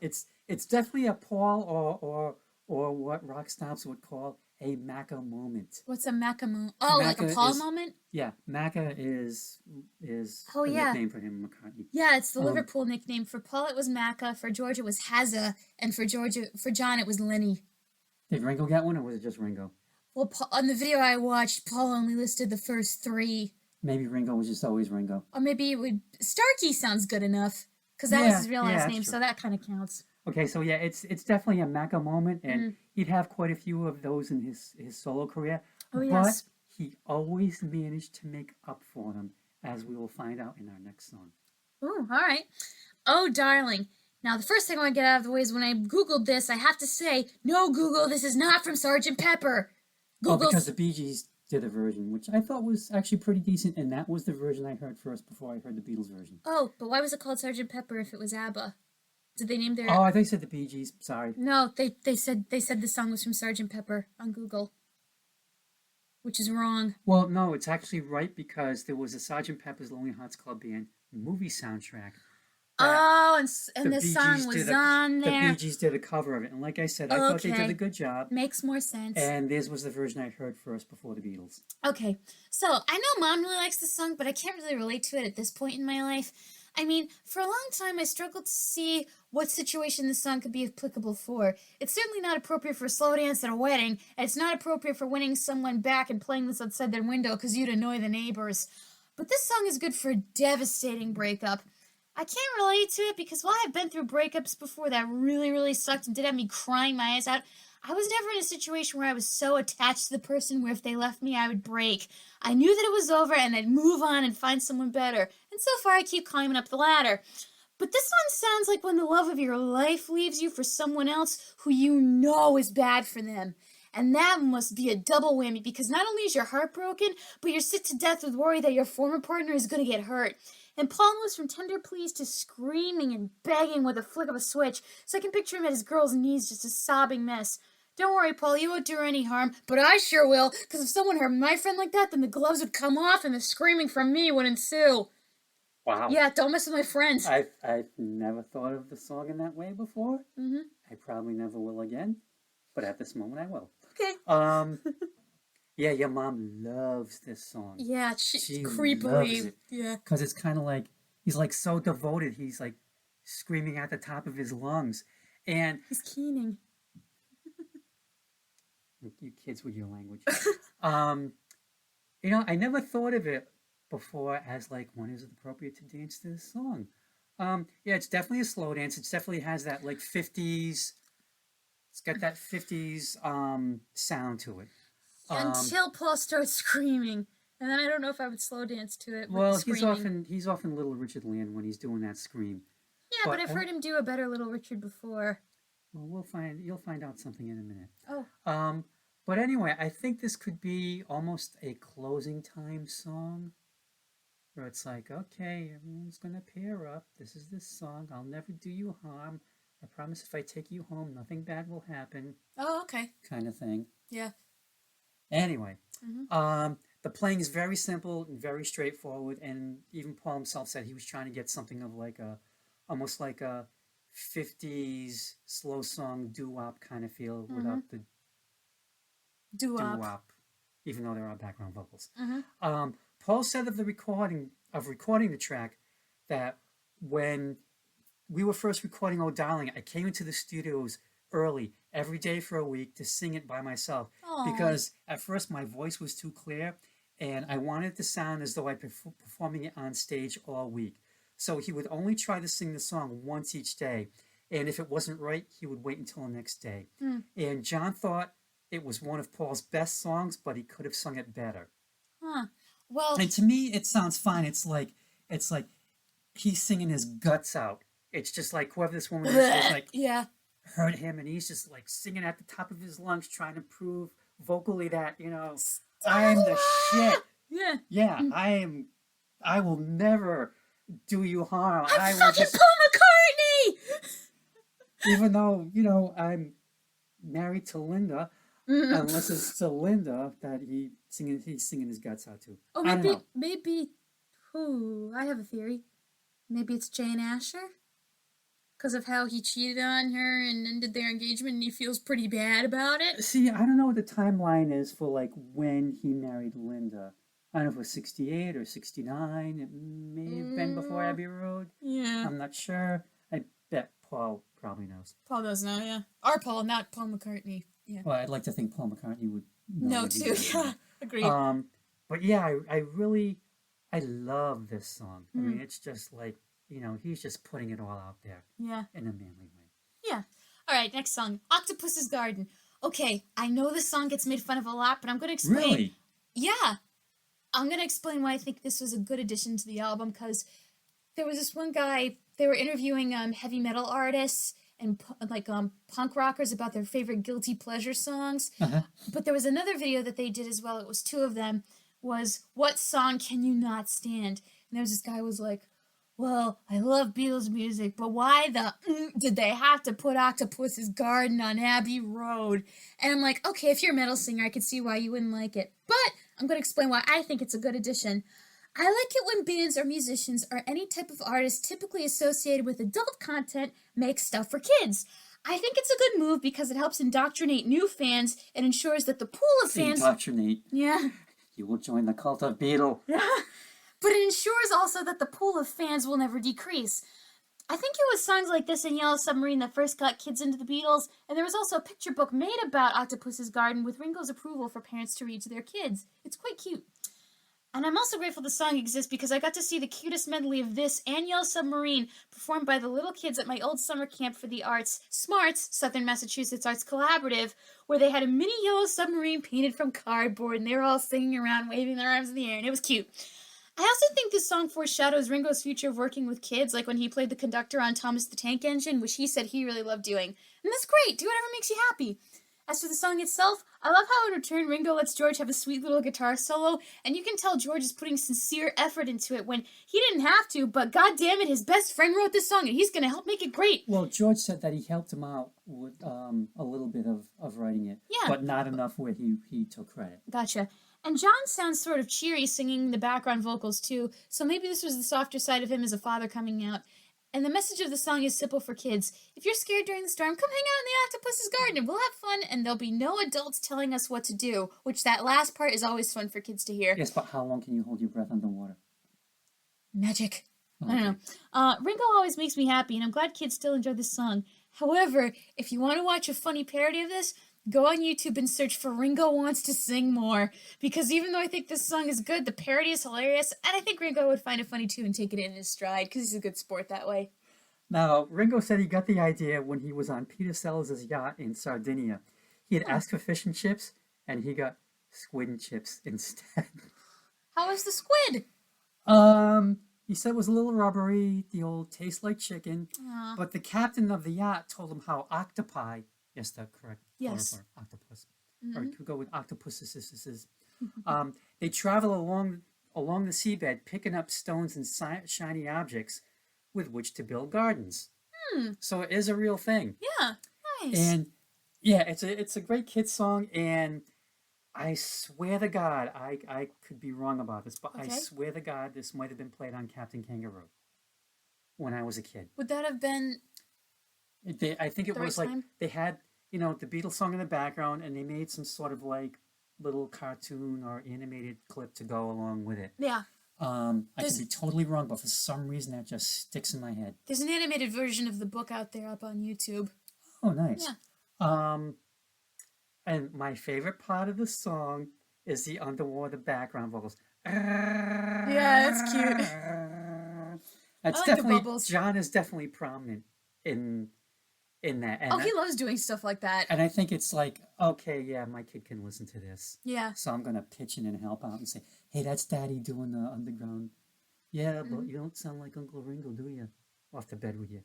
It's definitely a Paul or what rock stars would call a Macca moment. What's a Macca moment? Oh, Macca like a Paul moment? Yeah, Macca is Oh, the yeah. nickname for him, McCartney. Yeah, it's the Liverpool nickname. For Paul, it was Macca. For George, it was Hazza. And for John, it was Lenny. Did Ringo get one, or was it just Ringo? Well, on the video I watched, Paul only listed the first 3. Maybe Ringo was just always Ringo. Or maybe Starkey sounds good enough. Because that Yeah, was his real yeah, last that's name, true. so that kind of counts. Okay, so yeah, it's definitely a Macca moment, and he'd have quite a few of those in his solo career. Oh, yes. But he always managed to make up for them, as we will find out in our next song. Ooh, all right. Oh, darling. Now, the first thing I want to get out of the way is when I Googled this, I have to say, no, Google, this is not from Sgt. Pepper. Because the Bee Gees did a version, which I thought was actually pretty decent, and that was the version I heard first before I heard the Beatles version. Oh, but why was it called Sgt. Pepper if it was ABBA? Did they name their... Oh, I think they said the Bee Gees. Sorry. No, they said the song was from Sgt. Pepper on Google, which is wrong. Well, no, it's actually right because there was a Sgt. Pepper's Lonely Hearts Club Band movie soundtrack. Oh, and the song was on there. The Bee Gees did a cover of it, and like I said, I thought they did a good job. Makes more sense. And this was the version I heard first before the Beatles. Okay, so I know Mom really likes this song, but I can't really relate to it at this point in my life. I mean, for a long time, I struggled to see what situation this song could be applicable for. It's certainly not appropriate for a slow dance at a wedding, and it's not appropriate for winning someone back and playing this outside their window because you'd annoy the neighbors. But this song is good for a devastating breakup. I can't relate to it because while I've been through breakups before that really, really sucked and did have me crying my eyes out, I was never in a situation where I was so attached to the person where if they left me, I would break. I knew that it was over and I'd move on and find someone better. And so far, I keep climbing up the ladder. But this one sounds like when the love of your life leaves you for someone else who you know is bad for them. And that must be a double whammy because not only is your heart broken, but you're sick to death with worry that your former partner is going to get hurt. And Paul moves from tender pleas to screaming and begging with a flick of a switch, so I can picture him at his girl's knees, just a sobbing mess. Don't worry, Paul, you won't do her any harm, but I sure will, because if someone hurt my friend like that, then the gloves would come off and the screaming from me would ensue. Wow. Yeah, don't mess with my friends. I've never thought of the song in that way before. Mm-hmm. I probably never will again, but at this moment I will. Okay. Yeah, your mom loves this song. Yeah, she creepily. Loves it. Yeah. Because it's kind of like, he's like so devoted, he's like screaming at the top of his lungs. And he's keening. You kids with your language. I never thought of it before as like, when is it appropriate to dance to this song? Yeah, it's definitely a slow dance. It definitely has that like 50s, it's got that 50s sound to it. Until Paul starts screaming. And then I don't know if I would slow dance to it. Well, he's often Little Richard Land when he's doing that scream. Yeah, but I've heard him do a better Little Richard before. Well, you'll find out something in a minute. Oh. But anyway, I think this could be almost a closing time song. Where it's like, okay, everyone's gonna pair up. This is this song. I'll never do you harm. I promise if I take you home, nothing bad will happen. Oh, okay. Kind of thing. Yeah. Anyway, the playing is very simple and very straightforward, and even Paul himself said he was trying to get something of like almost like a 50s slow song doo-wop kind of feel without the doo-wop, even though there are background vocals. Paul said of recording the track that when we were first recording Oh Darling, I came into the studios early every day for a week to sing it by myself. Aww. Because at first my voice was too clear and I wanted it to sound as though I'd been performing it on stage all week. So he would only try to sing the song once each day, and if it wasn't right, he would wait until the next day. And John thought it was one of Paul's best songs, but he could have sung it better. Well, and to me it sounds fine. It's like he's singing his guts out. It's just like whoever this woman is like hurt him, and he's just like singing at the top of his lungs, trying to prove vocally that I am the shit. Yeah, I will never do you harm. I'm fucking Paul McCartney. Even though I'm married to Linda, unless it's to Linda that he's singing his guts out to. Oh, maybe. I have a theory. Maybe it's Jane Asher. Because of how he cheated on her and ended their engagement, and he feels pretty bad about it. See, I don't know what the timeline is for like when he married Linda. I don't know if it was 68 or 69. It may have been before Abbey Road. Yeah. I'm not sure. I bet Paul probably knows. Paul does know, yeah. Our Paul, not Paul McCartney. Yeah. Well, I'd like to think Paul McCartney would know too. Yeah, agreed. But yeah, I love this song. I mean, it's just like, he's just putting it all out there. Yeah. In a manly way. Yeah. All right, next song. Octopuses Garden. Okay, I know this song gets made fun of a lot, but I'm going to explain. Really? Yeah. I'm going to explain why I think this was a good addition to the album, because there was this one guy, they were interviewing heavy metal artists and punk rockers about their favorite guilty pleasure songs. Uh-huh. But there was another video that they did as well. It was two of them. Was what song can you not stand? And there was this guy who was like, well, I love Beatles music, but why did they have to put Octopuses Garden on Abbey Road? And I'm like, okay, if you're a metal singer, I could see why you wouldn't like it. But I'm going to explain why I think it's a good addition. I like it when bands or musicians or any type of artist typically associated with adult content make stuff for kids. I think it's a good move because it helps indoctrinate new fans and ensures that the pool of fans... Indoctrinate. Yeah. You will join the cult of Beatle. Yeah. But it ensures also that the pool of fans will never decrease. I think it was songs like this in Yellow Submarine that first got kids into the Beatles, and there was also a picture book made about Octopuses Garden with Ringo's approval for parents to read to their kids. It's quite cute. And I'm also grateful the song exists because I got to see the cutest medley of this and Yellow Submarine performed by the little kids at my old summer camp for the arts, SMARTS, Southern Massachusetts Arts Collaborative, where they had a mini yellow submarine painted from cardboard, and they were all singing around, waving their arms in the air, and it was cute. I also think this song foreshadows Ringo's future of working with kids, like when he played the conductor on Thomas the Tank Engine, which he said he really loved doing. And that's great. Do whatever makes you happy. As for the song itself, I love how in return Ringo lets George have a sweet little guitar solo, and you can tell George is putting sincere effort into it when he didn't have to, but god damn it, his best friend wrote this song, and he's going to help make it great. Well, George said that he helped him out with a little bit of writing it, Yeah. but not enough where he took credit. Gotcha. And John sounds sort of cheery singing the background vocals too, so maybe this was the softer side of him as a father coming out. And the message of the song is simple for kids. If you're scared during the storm, come hang out in the Octopuses Garden and we'll have fun, and there'll be no adults telling us what to do, which that last part is always fun for kids to hear. Yes, but how long can you hold your breath underwater? Magic. Okay. I don't know. Ringo always makes me happy, and I'm glad kids still enjoy this song. However, if you want to watch a funny parody of this, go on YouTube and search for Ringo Wants to Sing More, because even though I think this song is good, the parody is hilarious, and I think Ringo would find it funny too and take it in his stride, because he's a good sport that way. Now, Ringo said he got the idea when he was on Peter Sellers' yacht in Sardinia. He had asked for fish and chips, and he got squid and chips instead. How was the squid? He said it was a little rubbery, the old taste like chicken, Aw. but the captain of the yacht told him how octopi, yes, the correct Yes. word for octopus, Mhm. or you could go with octopuses. They travel along the seabed, picking up stones and shiny objects with which to build gardens. So it is a real thing. Yeah, nice. And yeah, it's a great kid song, and I swear to God, I could be wrong about this, but I Okay. swear to God, this might have been played on Captain Kangaroo when I was a kid. Would that have been... I think it The was right like time? they had, the Beatles song in the background, and they made some sort of like little cartoon or animated clip to go along with it. Yeah. I There's- could be totally wrong, but for some reason that just sticks in my head. There's an animated version of the book out there up on YouTube. Oh, nice. Yeah. And my favorite part of the song is the underwater background vocals. Yeah, that's cute. That's I like the definitely bubbles. John is definitely prominent in that. And Oh, he loves doing stuff like that. and I think it's like, okay, yeah, my kid can listen to this. Yeah. So I'm gonna pitch in and help out and say, hey, that's Daddy doing the underground. Yeah, but you don't sound like Uncle Ringo, do you? Off to bed with you.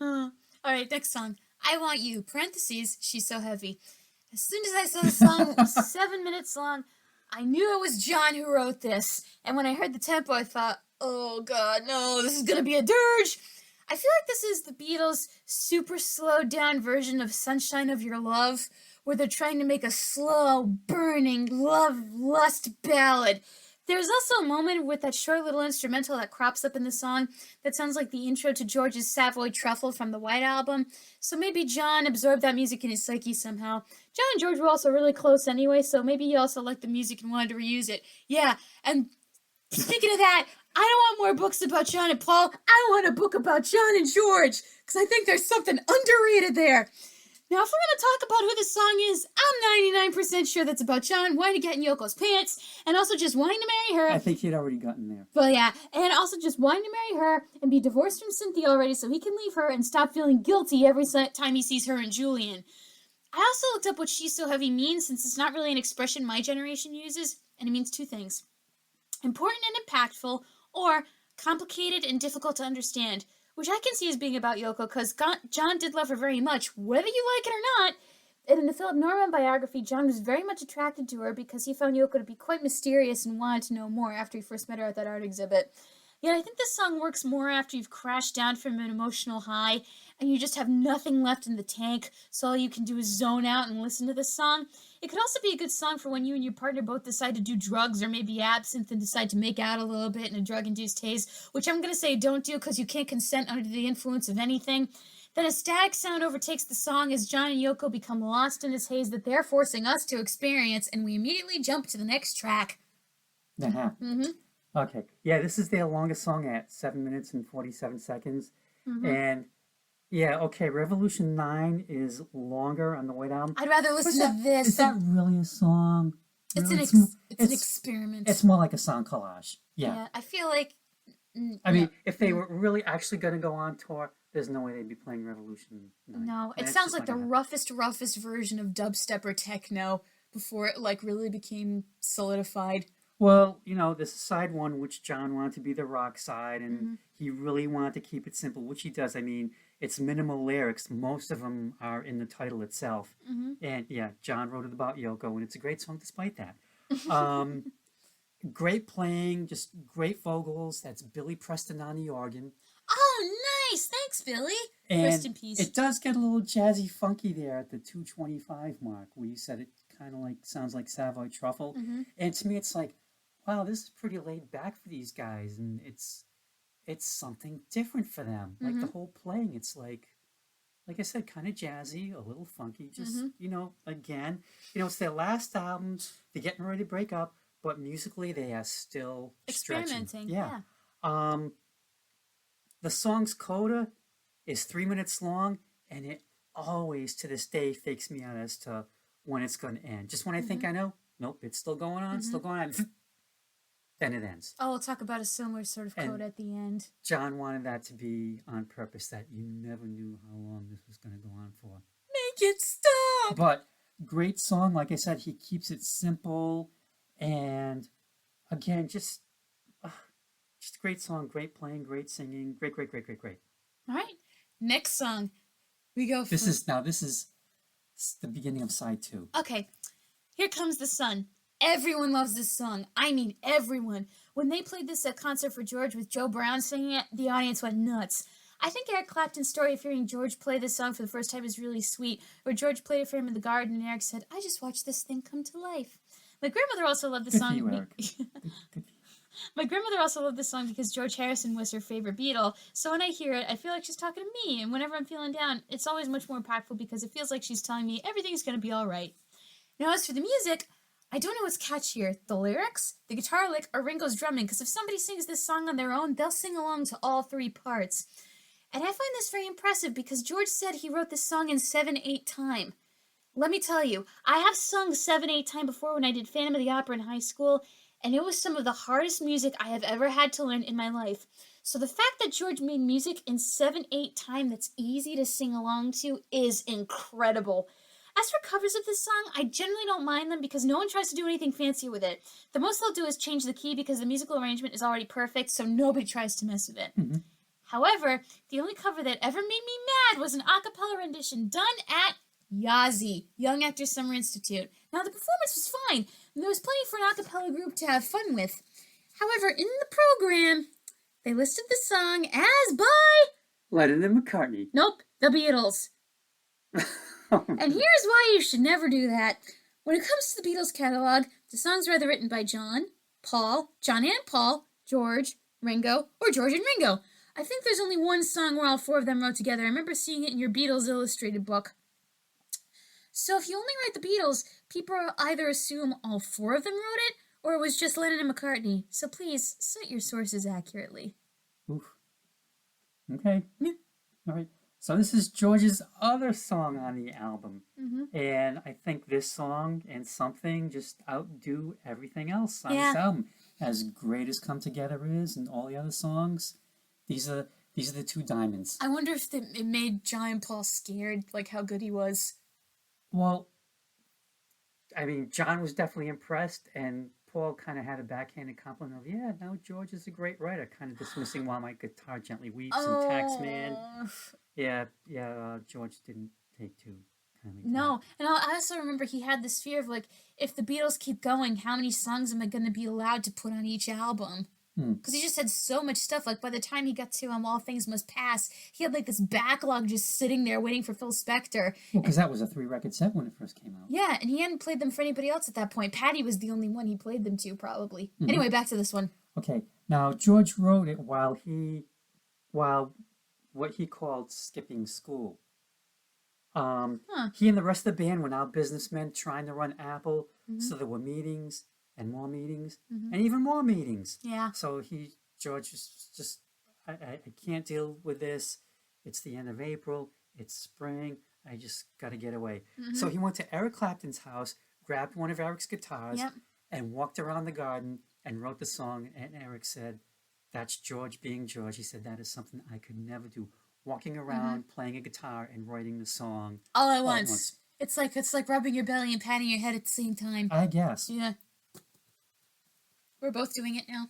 All right, next song. I Want You, parentheses, She's So Heavy. As soon as I saw the song was 7 minutes long, I knew it was John who wrote this. And when I heard the tempo, I thought, oh God, no, this is going to be a dirge. I feel like this is the Beatles' super slowed down version of Sunshine of Your Love, where they're trying to make a slow, burning, love, lust ballad. There's also a moment with that short little instrumental that crops up in the song that sounds like the intro to George's Savoy Truffle from the White Album. So maybe John absorbed that music in his psyche somehow. John and George were also really close anyway, so maybe he also liked the music and wanted to reuse it. Yeah, and speaking of that, I don't want more books about John and Paul. I want a book about John and George, because I think there's something underrated there. Now, if we're going to talk about who this song is, I'm 99% sure that's about John wanting to get in Yoko's pants, and also just wanting to marry her. I think he'd already gotten there. Well, yeah, and also just wanting to marry her and be divorced from Cynthia already so he can leave her and stop feeling guilty every time he sees her and Julian. I also looked up what She's So Heavy means, since it's not really an expression my generation uses, and it means two things. Important and impactful, or complicated and difficult to understand, which I can see as being about Yoko, because John did love her very much, whether you like it or not. And in the Philip Norman biography, John was very much attracted to her because he found Yoko to be quite mysterious and wanted to know more after he first met her at that art exhibit. Yet I think this song works more after you've crashed down from an emotional high and you just have nothing left in the tank, so all you can do is zone out and listen to this song. It could also be a good song for when you and your partner both decide to do drugs or maybe absinthe and decide to make out a little bit in a drug-induced haze, which I'm going to say don't do because you can't consent under the influence of anything. Then a static sound overtakes the song as John and Yoko become lost in this haze that they're forcing us to experience, and we immediately jump to the next track. Uh-huh. Mm-hmm. Okay. Yeah, this is their longest song at 7 minutes and 47 seconds. Mm-hmm. And yeah, okay, Revolution 9 is longer on the White Album. I'd rather listen to this. Is that really a song? It's Really? an experiment. It's more like a song collage. Yeah. I feel like... I mean, if they were really actually going to go on tour, there's no way they'd be playing Revolution 9. No, it That's sounds just like not the gonna roughest version of dubstep or techno before it, like, really became solidified. Well, you know, this is side one, which John wanted to be the rock side, and Mm-hmm. he really wanted to keep it simple, which he does. I mean, it's minimal lyrics. Most of them are in the title itself. Mm-hmm. And yeah, John wrote it about Yoko, and it's a great song despite that. Great playing, just great vocals. That's Billy Preston on the organ. Oh, nice! Thanks, Billy. And Rest in peace. it does get a little jazzy funky there at the 2:25 mark, where you said it kind of like sounds like Savoy Truffle. Mm-hmm. And to me, it's like, wow, this is pretty laid back for these guys, and it's something different for them. Like Mm-hmm. the whole playing, it's like I said, kind of jazzy, a little funky. Just Mm-hmm. Again, it's their last album. They're getting ready to break up, but musically they are still stretching. Experimenting, Yeah. yeah. The song's coda is 3 minutes long, and it always, to this day, fakes me out as to when it's going to end. Just when I think I know, nope, it's still going on, still going on. Then it ends. Oh, we'll talk about a similar sort of And code at the end. John wanted that to be on purpose, that you never knew how long this was going to go on for. Make it stop! But great song. Like I said, he keeps it simple. And again, just a great song, great playing, great singing, great. All right, next song. We go for... This is the beginning of side 2. Okay, Here Comes the Sun. Everyone loves this song. I mean, everyone. When they played this at Concert for George with Joe Brown singing it, the audience went nuts. I think Eric Clapton's story of hearing George play this song for the first time is really sweet, where George played it for him in the garden, and Eric said, "I just watched this thing come to life." My grandmother also loved the Good song. for you, Eric. Good. My grandmother also loved this song because George Harrison was her favorite Beatle, so when I hear it, I feel like she's talking to me, and whenever I'm feeling down, it's always much more impactful because it feels like she's telling me everything's going to be all right. Now, as for the music, I don't know what's catchier, the lyrics, the guitar lick, or Ringo's drumming, because if somebody sings this song on their own, they'll sing along to all 3 parts. And I find this very impressive because George said he wrote this song in 7/8 time. Let me tell you, I have sung 7/8 time before when I did Phantom of the Opera in high school, and it was some of the hardest music I have ever had to learn in my life. So the fact that George made music in 7/8 time that's easy to sing along to is incredible. As for covers of this song, I generally don't mind them because no one tries to do anything fancy with it. The most they'll do is change the key because the musical arrangement is already perfect, so nobody tries to mess with it. Mm-hmm. However, the only cover that ever made me mad was an a cappella rendition done at Yazzie, Young Actors Summer Institute. Now, the performance was fine, and there was plenty for an a cappella group to have fun with. However, in the program, they listed the song as by... Lennon and McCartney. Nope, the Beatles. And here's why you should never do that. When it comes to the Beatles catalog, the songs are either written by John, Paul, John and Paul, George, Ringo, or George and Ringo. I think there's only one song where all 4 of them wrote together. I remember seeing it in your Beatles illustrated book. So if you only write the Beatles, people either assume all 4 of them wrote it, or it was just Lennon and McCartney. So please, cite your sources accurately. Oof. Okay. Yeah. All right. So this is George's other song on the album. Mm-hmm. And I think this song and Something just outdo everything else on Yeah. this album. As great as Come Together is and all the other songs, these are the 2 diamonds. I wonder if it made John and Paul scared, like how good he was. Well, I mean, John was definitely impressed, and Paul kind of had a backhanded compliment of, yeah, now George is a great writer, kind of dismissing while my guitar gently weeps and Taxman. George didn't take too kindly to that. No, and I also remember he had this fear of like, if the Beatles keep going, how many songs am I going to be allowed to put on each album? Because he just had so much stuff. Like by the time he got to All Things Must Pass, he had like this backlog just sitting there waiting for Phil Spector. Well, because that was a 3-record set when it first came out. Yeah, and he hadn't played them for anybody else at that point. Patty was the only one he played them to, probably. Anyway, back to this one. Okay, now George wrote it while what he called skipping school. He and the rest of the band were now businessmen trying to run Apple, so there were meetings and more meetings and even more meetings. Yeah. So George was just, I can't deal with this. It's the end of April. It's spring. I just got to get away. So he went to Eric Clapton's house, grabbed one of Eric's guitars, and walked around the garden and wrote the song. And Eric said, "That's George being George." He said, "That is something I could never do. Walking around, playing a guitar, and writing the song all at once. It's like rubbing your belly and patting your head at the same time. I guess. Yeah. We're both doing it now.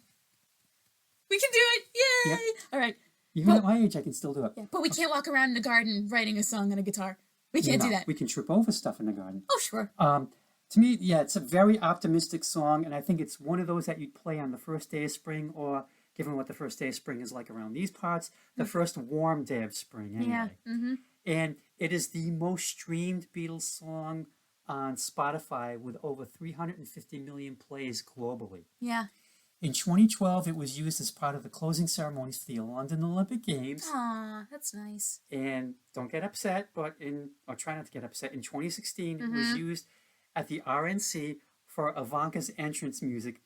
We can do it! Yay! Yep. All right. Even at my age, I can still do it. Yeah, but we can't walk around in the garden writing a song on a guitar. We can't do that. We can trip over stuff in the garden. Oh, sure. To me, yeah, it's a very optimistic song, and I think it's one of those that you'd play on the first day of spring, or given what the first day of spring is like around these parts, the first warm day of spring, anyway. Yeah. And it is the most streamed Beatles song on Spotify with over 350 million plays globally. Yeah. In 2012, it was used as part of the closing ceremonies for the London Olympic Games. Aw, that's nice. And don't get upset, or try not to get upset, in 2016, it was used at the RNC for Ivanka's entrance music.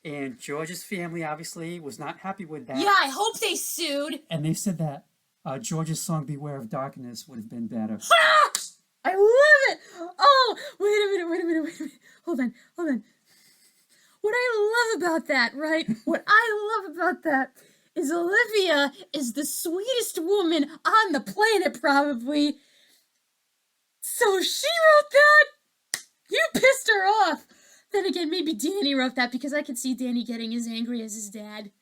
And George's family obviously was not happy with that. Yeah, I hope they sued. And they said that George's song "Beware of Darkness" would have been better. I love it. Oh, wait a minute. Hold on. What I love about that, right? What I love about that is Olivia is the sweetest woman on the planet, probably. So she wrote that. You pissed her off. Then again, maybe Danny wrote that because I could see Danny getting as angry as his dad.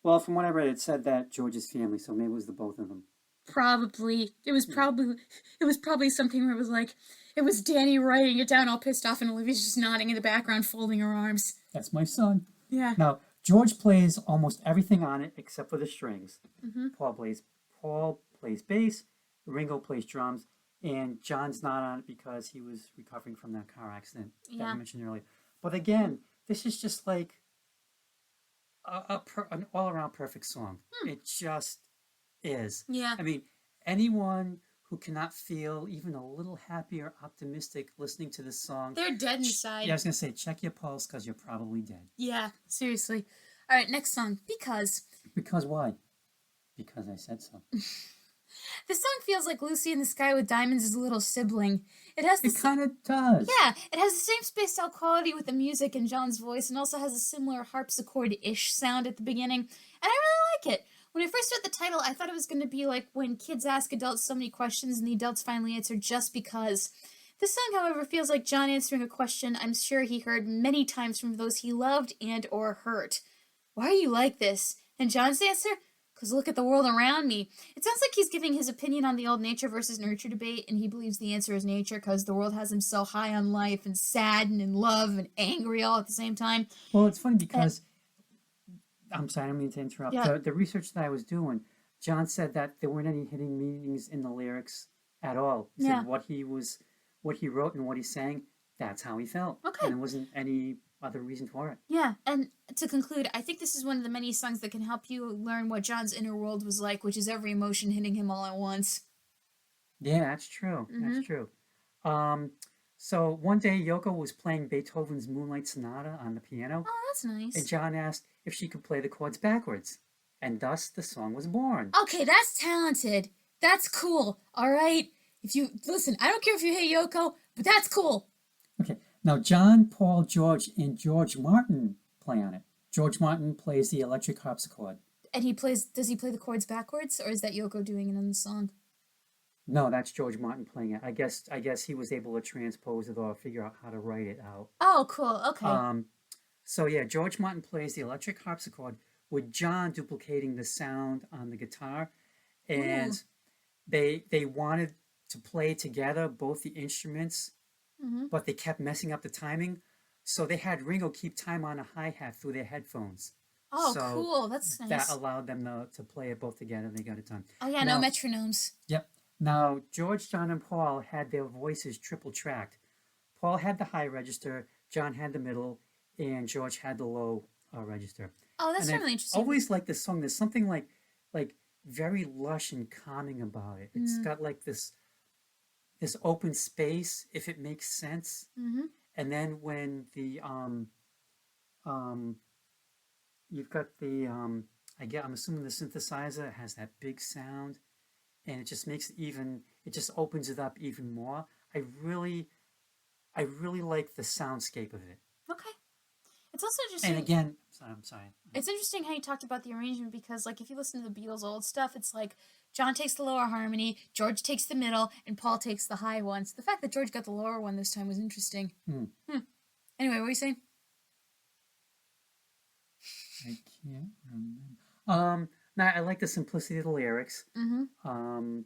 Well, from what I read, it said that George's family, so maybe it was the both of them. Probably. It was probably something where it was like, it was Danny writing it down all pissed off and Olivia's just nodding in the background, folding her arms. That's my son. Yeah. Now, George plays almost everything on it except for the strings. Paul plays bass, Ringo plays drums, and John's not on it because he was recovering from that car accident that I mentioned earlier. But again, this is just like an all-around perfect song. It just is. Yeah. I mean, anyone who cannot feel even a little happy or optimistic listening to this song, they're dead inside. Yeah, I was going to say, check your pulse because you're probably dead. Yeah, seriously. All right, next song. Because why? Because I said so. This song feels like Lucy in the Sky with Diamonds' little sibling. It kind of does. Yeah, it has the same spaced out quality with the music and John's voice, and also has a similar harpsichord-ish sound at the beginning. And I really like it. When I first read the title, I thought it was going to be like when kids ask adults so many questions and the adults finally answer just because. This song, however, feels like John answering a question I'm sure he heard many times from those he loved and or hurt. Why are you like this? And John's answer? Because look at the world around me. It sounds like he's giving his opinion on the old nature versus nurture debate, and he believes the answer is nature because the world has him so high on life and sad and in love and angry all at the same time. Well, it's funny because... I'm sorry, I don't mean to interrupt. Yeah. The research that I was doing, John said that there weren't any hidden meanings in the lyrics at all. He said what he wrote and what he sang, that's how he felt. Okay. And there wasn't any other reason for it. Yeah, and to conclude, I think this is one of the many songs that can help you learn what John's inner world was like, which is every emotion hitting him all at once. Yeah, that's true. That's true. So one day Yoko was playing Beethoven's Moonlight Sonata on the piano. Oh, that's nice. And John asked if she could play the chords backwards. And thus the song was born. Okay, that's talented. That's cool. All right? If you listen, I don't care if you hate Yoko, but that's cool. Okay. Now John, Paul, George, and George Martin play on it. George Martin plays the electric harpsichord. And does he play the chords backwards, or is that Yoko doing it in the song? No, that's George Martin playing it. I guess he was able to transpose it or figure out how to write it out. Oh, cool. Okay. So yeah, George Martin plays the electric harpsichord with John duplicating the sound on the guitar, and Ooh. they wanted to play together both the instruments, Mm-hmm. but they kept messing up the timing. So they had Ringo keep time on a hi-hat through their headphones. Oh, So cool. That's that nice. allowed them to play it both together. They got it done. Oh, yeah, no metronomes. Yep. Now, George, John, and Paul had their voices triple tracked. Paul had the high register, John had the middle, and George had the low register. Oh, that's And really interesting. always liked this song. There's something like very lush and calming about it. It's got like this open space, if it makes sense. Mm-hmm. And then when the you've got the I'm assuming the synthesizer has that big sound, and it just makes it just opens it up even more. I really like the soundscape of it. Okay. It's also interesting. And again, I'm sorry. It's interesting how you talked about the arrangement because, like, if you listen to the Beatles' old stuff, it's like John takes the lower harmony, George takes the middle, and Paul takes the high one. So the fact that George got the lower one this time was interesting. Anyway, what were you saying? I can't remember. Now I like the simplicity of the lyrics. Mm-hmm.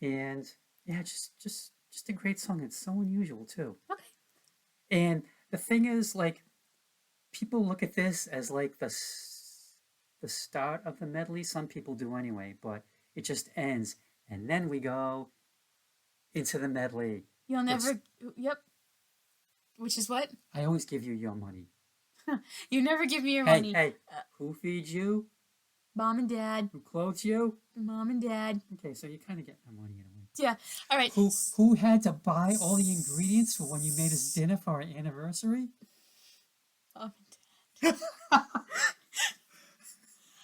And yeah, just a great song. It's so unusual too. Okay. And the thing is, like, people look at this as like the start of the medley. Some people do anyway, but it just ends, and then we go into the medley. You'll never. Yep. Which is what? I always give you your money. You never give me your money. Hey, who feeds you? Mom and Dad. Who clothes you? Mom and Dad. Okay, so you kind of get my money in a way. Yeah. All right. Who had to buy all the ingredients for when you made us dinner for our anniversary? Mom and Dad.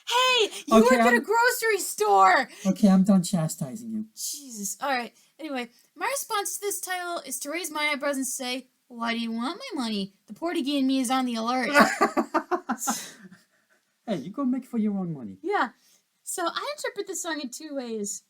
Hey, you work at a grocery store. Okay, I'm done chastising you. Jesus. All right. Anyway, my response to this title is to raise my eyebrows and say, "Why do you want my money? The Portuguese in me is on the alert." Hey, you go make for your own money. Yeah. So I interpret this song in two ways.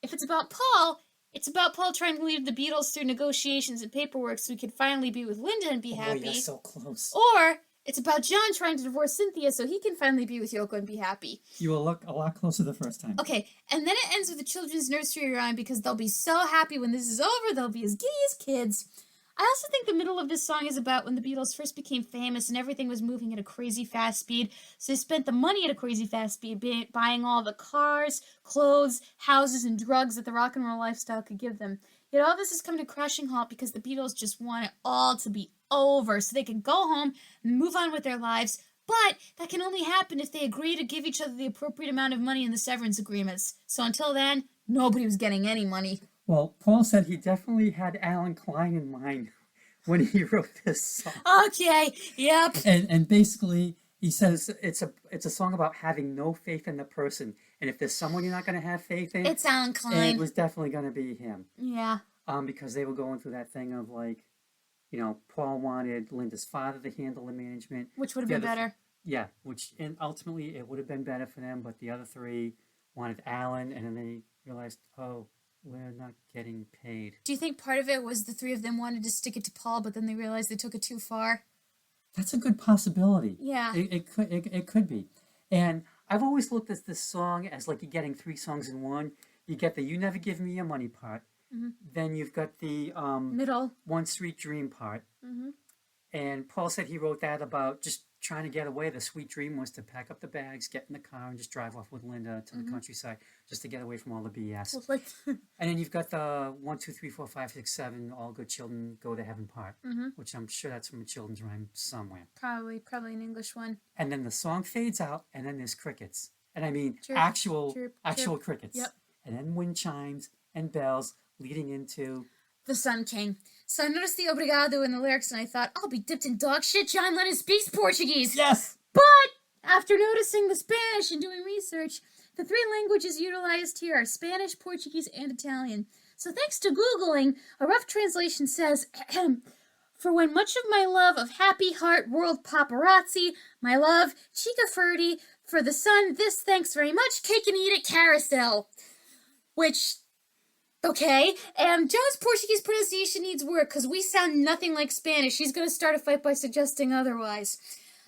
If it's about Paul, it's about Paul trying to lead the Beatles through negotiations and paperwork so he could finally be with Linda and be happy. You're so close. Or it's about John trying to divorce Cynthia so he can finally be with Yoko and be happy. You will look a lot closer the first time. Okay, and then it ends with the children's nursery rhyme because they'll be so happy when this is over, they'll be as giddy as kids. I also think the middle of this song is about when the Beatles first became famous and everything was moving at a crazy fast speed, so they spent the money at a crazy fast speed buying all the cars, clothes, houses, and drugs that the rock and roll lifestyle could give them. Yet all this is coming to a crashing halt because the Beatles just want it all to be over so they can go home and move on with their lives, but that can only happen if they agree to give each other the appropriate amount of money in the severance agreements. So until then, nobody was getting any money. Well, Paul said he definitely had Alan Klein in mind when he wrote this song. Okay, yep. And basically, he says it's a song about having no faith in the person, and if there's someone you're not going to have faith in, It's Alan Klein. it was definitely going to be him. Yeah. Because they were going through that thing of like, you know, Paul wanted Linda's father to handle the management, Which would have been better. Yeah, and ultimately it would have been better for them, but the other three wanted Alan, and then they realized, oh, we're not getting paid. Do you think part of it was the three of them wanted to stick it to Paul, but then they realized they took it too far? That's a good possibility. Yeah. It could be. And I've always looked at this song as like you're getting three songs in one. You get the "You Never Give Me Your Money" part. Mm-hmm. Then you've got the middle "One Sweet Dream" part. Mm-hmm. And Paul said he wrote that about just trying to get away. The sweet dream was to pack up the bags, get in the car, and just drive off with Linda to the countryside, just to get away from all the BS. Well, like And then you've got the 1, 2, 3, 4, 5, 6, 7, all good children go to heaven part, which I'm sure that's from a children's rhyme somewhere. probably an English one. And then the song fades out, and then there's crickets. And I mean Chirp, actual chirp, crickets. Yep. And then wind chimes and bells leading into The Sun King. So I noticed the obrigado in the lyrics and I thought, I'll be dipped in dog shit. John Lennon speaks Portuguese. yes. But after noticing the Spanish and doing research, the three languages utilized here are Spanish, Portuguese, and Italian. So thanks to Googling, a rough translation says, for when much of my love of happy heart world paparazzi, my love, chica ferdi, for the sun, this thanks very much, cake and eat it carousel. Which Okay, and Joe's Portuguese pronunciation needs work because we sound nothing like Spanish. She's going to start a fight by suggesting otherwise.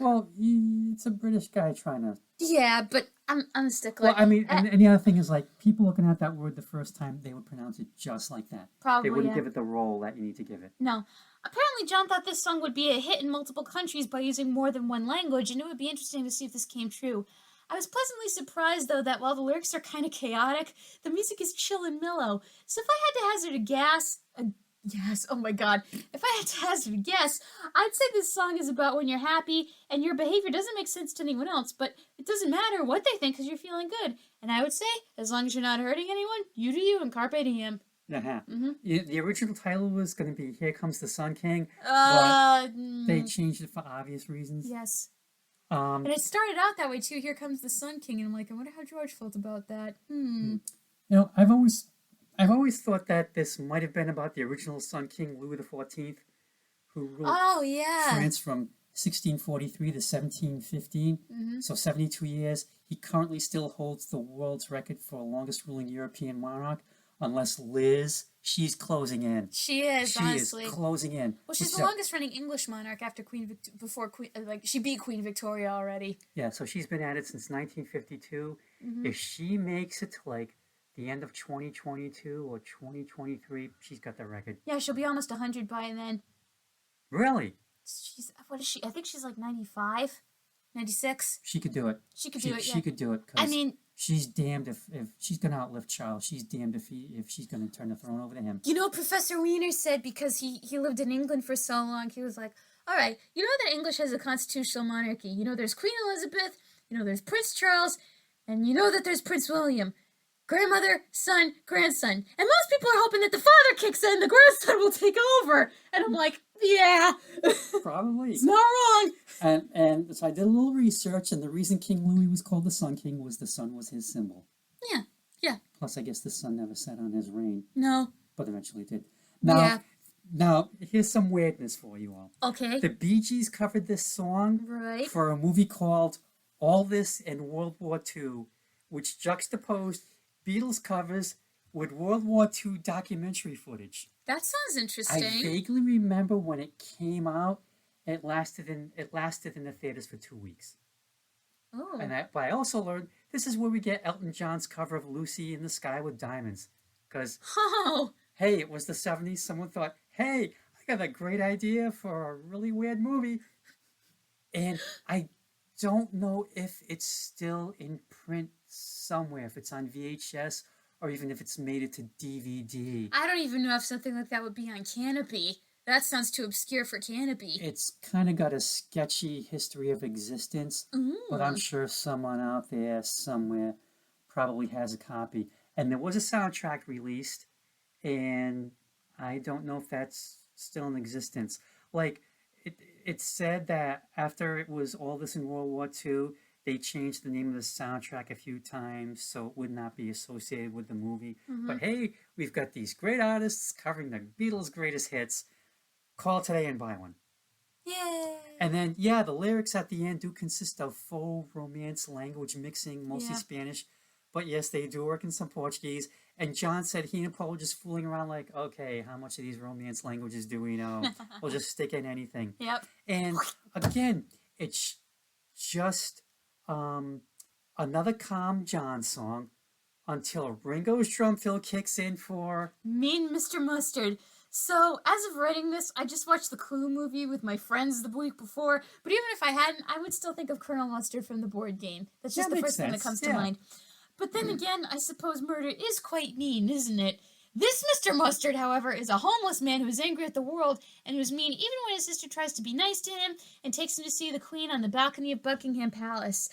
Well, it's a British guy trying to... Yeah, but I'm a stickler. Well, I mean, and the other thing is, like, people looking at that word the first time, they would pronounce it just like that. Probably, They wouldn't give it the role that you need to give it. No. Apparently, John thought this song would be a hit in multiple countries by using more than one language, and it would be interesting to see if this came true. I was pleasantly surprised, though, that while the lyrics are kind of chaotic, the music is chill and mellow. So if I had to hazard a guess, oh my god, if I had to hazard a guess, I'd say this song is about when you're happy and your behavior doesn't make sense to anyone else, but it doesn't matter what they think because you're feeling good. And I would say, as long as you're not hurting anyone, you do you and carpe diem. Uh-huh. The original title was going to be Here Comes the Sun King, but they changed it for obvious reasons. Yes. And it started out that way too. Here Comes the Sun King, and I'm like, I wonder how George felt about that. You know, I've always thought that this might have been about the original Sun King, Louis XIV, who ruled France from 1643 to 1715. So 72 years. He currently still holds the world's record for longest ruling European monarch, unless Liz, she's closing in. She is, honestly. She is closing in. Well, she's the longest running English monarch after she beat Queen Victoria already. Yeah, so she's been at it since 1952. If she makes it to, like, the end of 2022 or 2023, she's got the record. Yeah, she'll be almost 100 by then. Really? What is she? I think she's like 95, 96. She could do it. She could do it, yeah. She could do it. I mean... She's damned if she's going to outlive Charles. She's damned if she's going to turn the throne over to him. You know, Professor Wiener said, because he lived in England for so long, he was like, all right, you know that English has a constitutional monarchy. You know there's Queen Elizabeth, you know there's Prince Charles, and you know that there's Prince William. Grandmother, son, grandson. And most people are hoping that the father kicks in, the grandson will take over. And I'm like, yeah. Probably. It's not wrong. And so I did a little research, and the reason King Louis was called the Sun King was the sun was his symbol. Yeah. Plus, I guess the sun never set on his reign. No. But eventually it did. Now, here's some weirdness for you all. Okay. The Bee Gees covered this song for a movie called All This in World War II, which juxtaposed Beatles covers with World War II documentary footage. That sounds interesting. I vaguely remember when it came out, it lasted in the theaters for 2 weeks. Oh. But I also learned this is where we get Elton John's cover of Lucy in the Sky with Diamonds. Because, hey, it was the 70s. Someone thought, hey, I got a great idea for a really weird movie. And I don't know if it's still in print somewhere, if it's on VHS or even if it's made it to DVD. I don't even know if something like that would be on Canopy. That sounds too obscure for Canopy. It's kind of got a sketchy history of existence, but I'm sure someone out there somewhere probably has a copy. And there was a soundtrack released, and I don't know if that's still in existence. Like, it said that after it was All This in World War II, they changed the name of the soundtrack a few times so it would not be associated with the movie. But hey, we've got these great artists covering the Beatles' greatest hits. Call today and buy one. Yay! And then, the lyrics at the end do consist of faux romance language mixing, mostly Spanish. But yes, they do work in some Portuguese. And John said he and Paula were just fooling around like, okay, how much of these romance languages do we know? We'll just stick in anything. Yep. And again, it's just another calm John song until Ringo's drum fill kicks in for... Mean Mr. Mustard. So, as of writing this, I just watched the Clue movie with my friends the week before, but even if I hadn't, I would still think of Colonel Mustard from the board game. That's just the first thing that comes to mind. But then again, I suppose murder is quite mean, isn't it? This Mr. Mustard, however, is a homeless man who is angry at the world and who's mean even when his sister tries to be nice to him and takes him to see the Queen on the balcony of Buckingham Palace.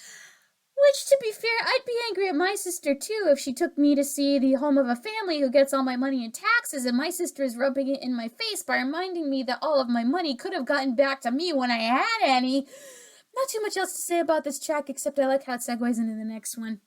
Which, to be fair, I'd be angry at my sister, too, if she took me to see the home of a family who gets all my money in taxes and my sister is rubbing it in my face by reminding me that all of my money could have gotten back to me when I had any. Not too much else to say about this track, except I like how it segues into the next one.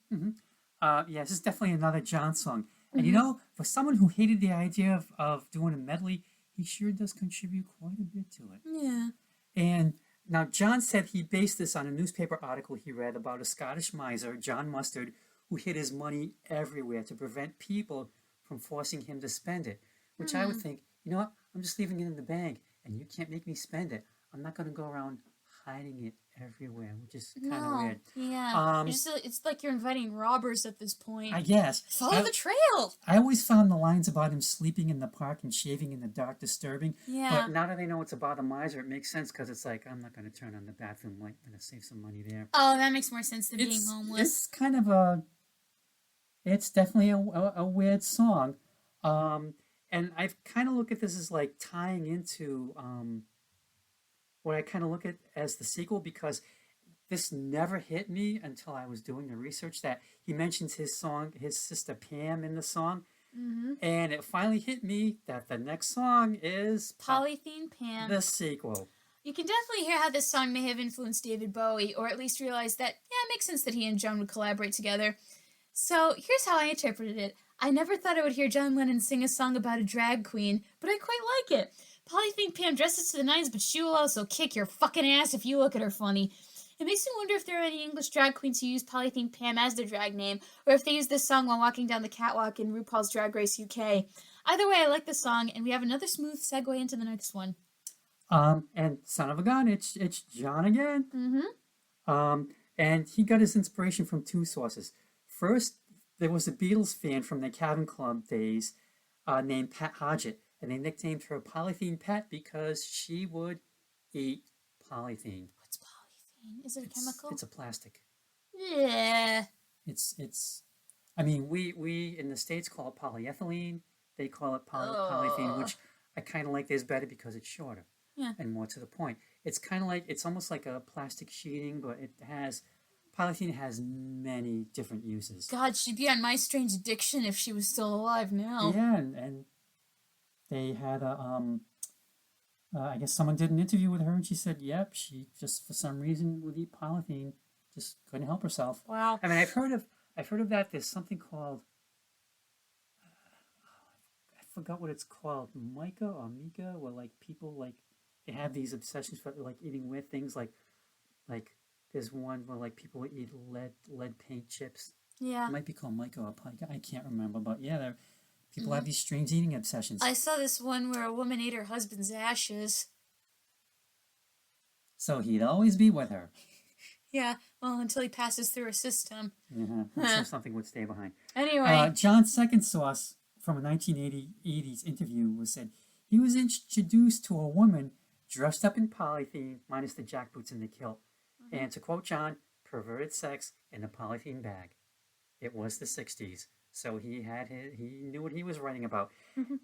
This is definitely another John song. And you know, for someone who hated the idea of doing a medley, he sure does contribute quite a bit to it. Yeah. And... now, John said he based this on a newspaper article he read about a Scottish miser, John Mustard, who hid his money everywhere to prevent people from forcing him to spend it. Which I would think, you know what? I'm just leaving it in the bank, and you can't make me spend it. I'm not going to go around hiding it everywhere, which is kind of weird. Yeah. It's like you're inviting robbers at this point. I guess. Follow the trail. I always found the lines about him sleeping in the park and shaving in the dark disturbing. Yeah. But now that I know it's about a miser, it makes sense because it's like, I'm not going to turn on the bathroom light. I'm going to save some money there. Oh, that makes more sense than being homeless. It's kind of it's definitely a weird song. And I kind of look at this as like tying into what I kind of look at as the sequel, because this never hit me until I was doing the research that he mentions his sister Pam in the song. And it finally hit me that the next song is Polythene Pam, the sequel. You can definitely hear how this song may have influenced David Bowie, or at least realize that, yeah, it makes sense that he and John would collaborate together. So here's how I interpreted it. I never thought I would hear John Lennon sing a song about a drag queen, but I quite like it. Polythene Pam dresses to the nines, but she will also kick your fucking ass if you look at her funny. It makes me wonder if there are any English drag queens who use Polythene Pam as their drag name, or if they use this song while walking down the catwalk in RuPaul's Drag Race UK. Either way, I like the song, and we have another smooth segue into the next one. And son of a gun, it's John again. And he got his inspiration from two sources. First, there was a Beatles fan from the Cabin Club days named Pat Hodgett, and they nicknamed her Polythene Pat because she would eat polythene. What's polythene? Is it a chemical? It's a plastic. Yeah. It's. I mean, we in the States call it polyethylene. They call it polythene, which I kind of like this better because it's shorter. Yeah. And more to the point. It's kind of like, it's almost like a plastic sheeting, but polythene has many different uses. God, she'd be on My Strange Addiction if she was still alive now. Yeah, and they had I guess someone did an interview with her, and she said, yep, she just for some reason would eat polythene, just couldn't help herself. Wow. I mean, I've heard of that. There's something called, I forgot what it's called, Mika, where like people like, they have these obsessions for like eating weird things, like there's one where like people eat lead paint chips. Yeah. It might be called Mika or Pika. I can't remember, but yeah, people have these strange eating obsessions. I saw this one where a woman ate her husband's ashes. So he'd always be with her. Yeah, well, until he passes through her system. So something would stay behind. Anyway. John's second source from a 1980s interview was said he was introduced to a woman dressed up in polythene, minus the jackboots and the kilt. And to quote John, perverted sex in a polythene bag. It was the 60s. So he knew what he was writing about.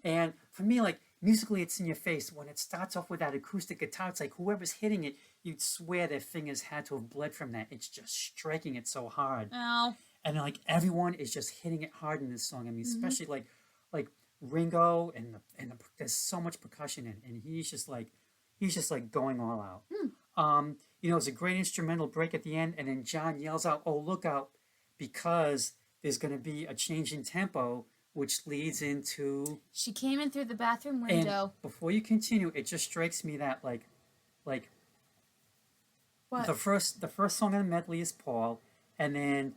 And for me, like, musically it's in your face. When it starts off with that acoustic guitar, it's like whoever's hitting it, you'd swear their fingers had to have bled from that. It's just striking it so hard. Ow. And like everyone is just hitting it hard in this song. I mean, especially like Ringo and there's so much percussion in it, and he's just like going all out. It's a great instrumental break at the end, and then John yells out, "Oh, look out," because there's going to be a change in tempo, which leads into... She came in through the bathroom window. And before you continue, it just strikes me that, like what? The first song in the medley is Paul, and then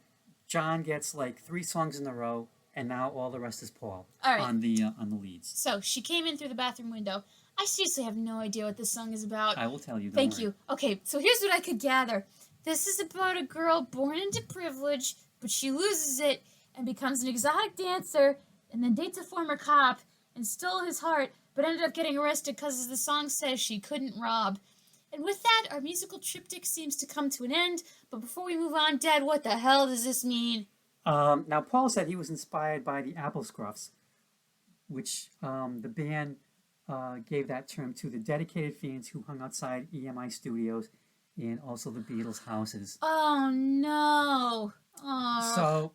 John gets, like, 3 songs in a row, and now all the rest is Paul. All right. on the leads. So, she came in through the bathroom window. I seriously have no idea what this song is about. I will tell you. Thank you. Okay, so here's what I could gather. This is about a girl born into privilege, but she loses it and becomes an exotic dancer and then dates a former cop and stole his heart, but ended up getting arrested because, as the song says, she couldn't rob. And with that, our musical triptych seems to come to an end. But before we move on, Dad, what the hell does this mean? Now, Paul said he was inspired by the Apple Scruffs, which the band gave that term to the dedicated fans who hung outside EMI studios and also the Beatles' houses. Oh, no. Oh. So...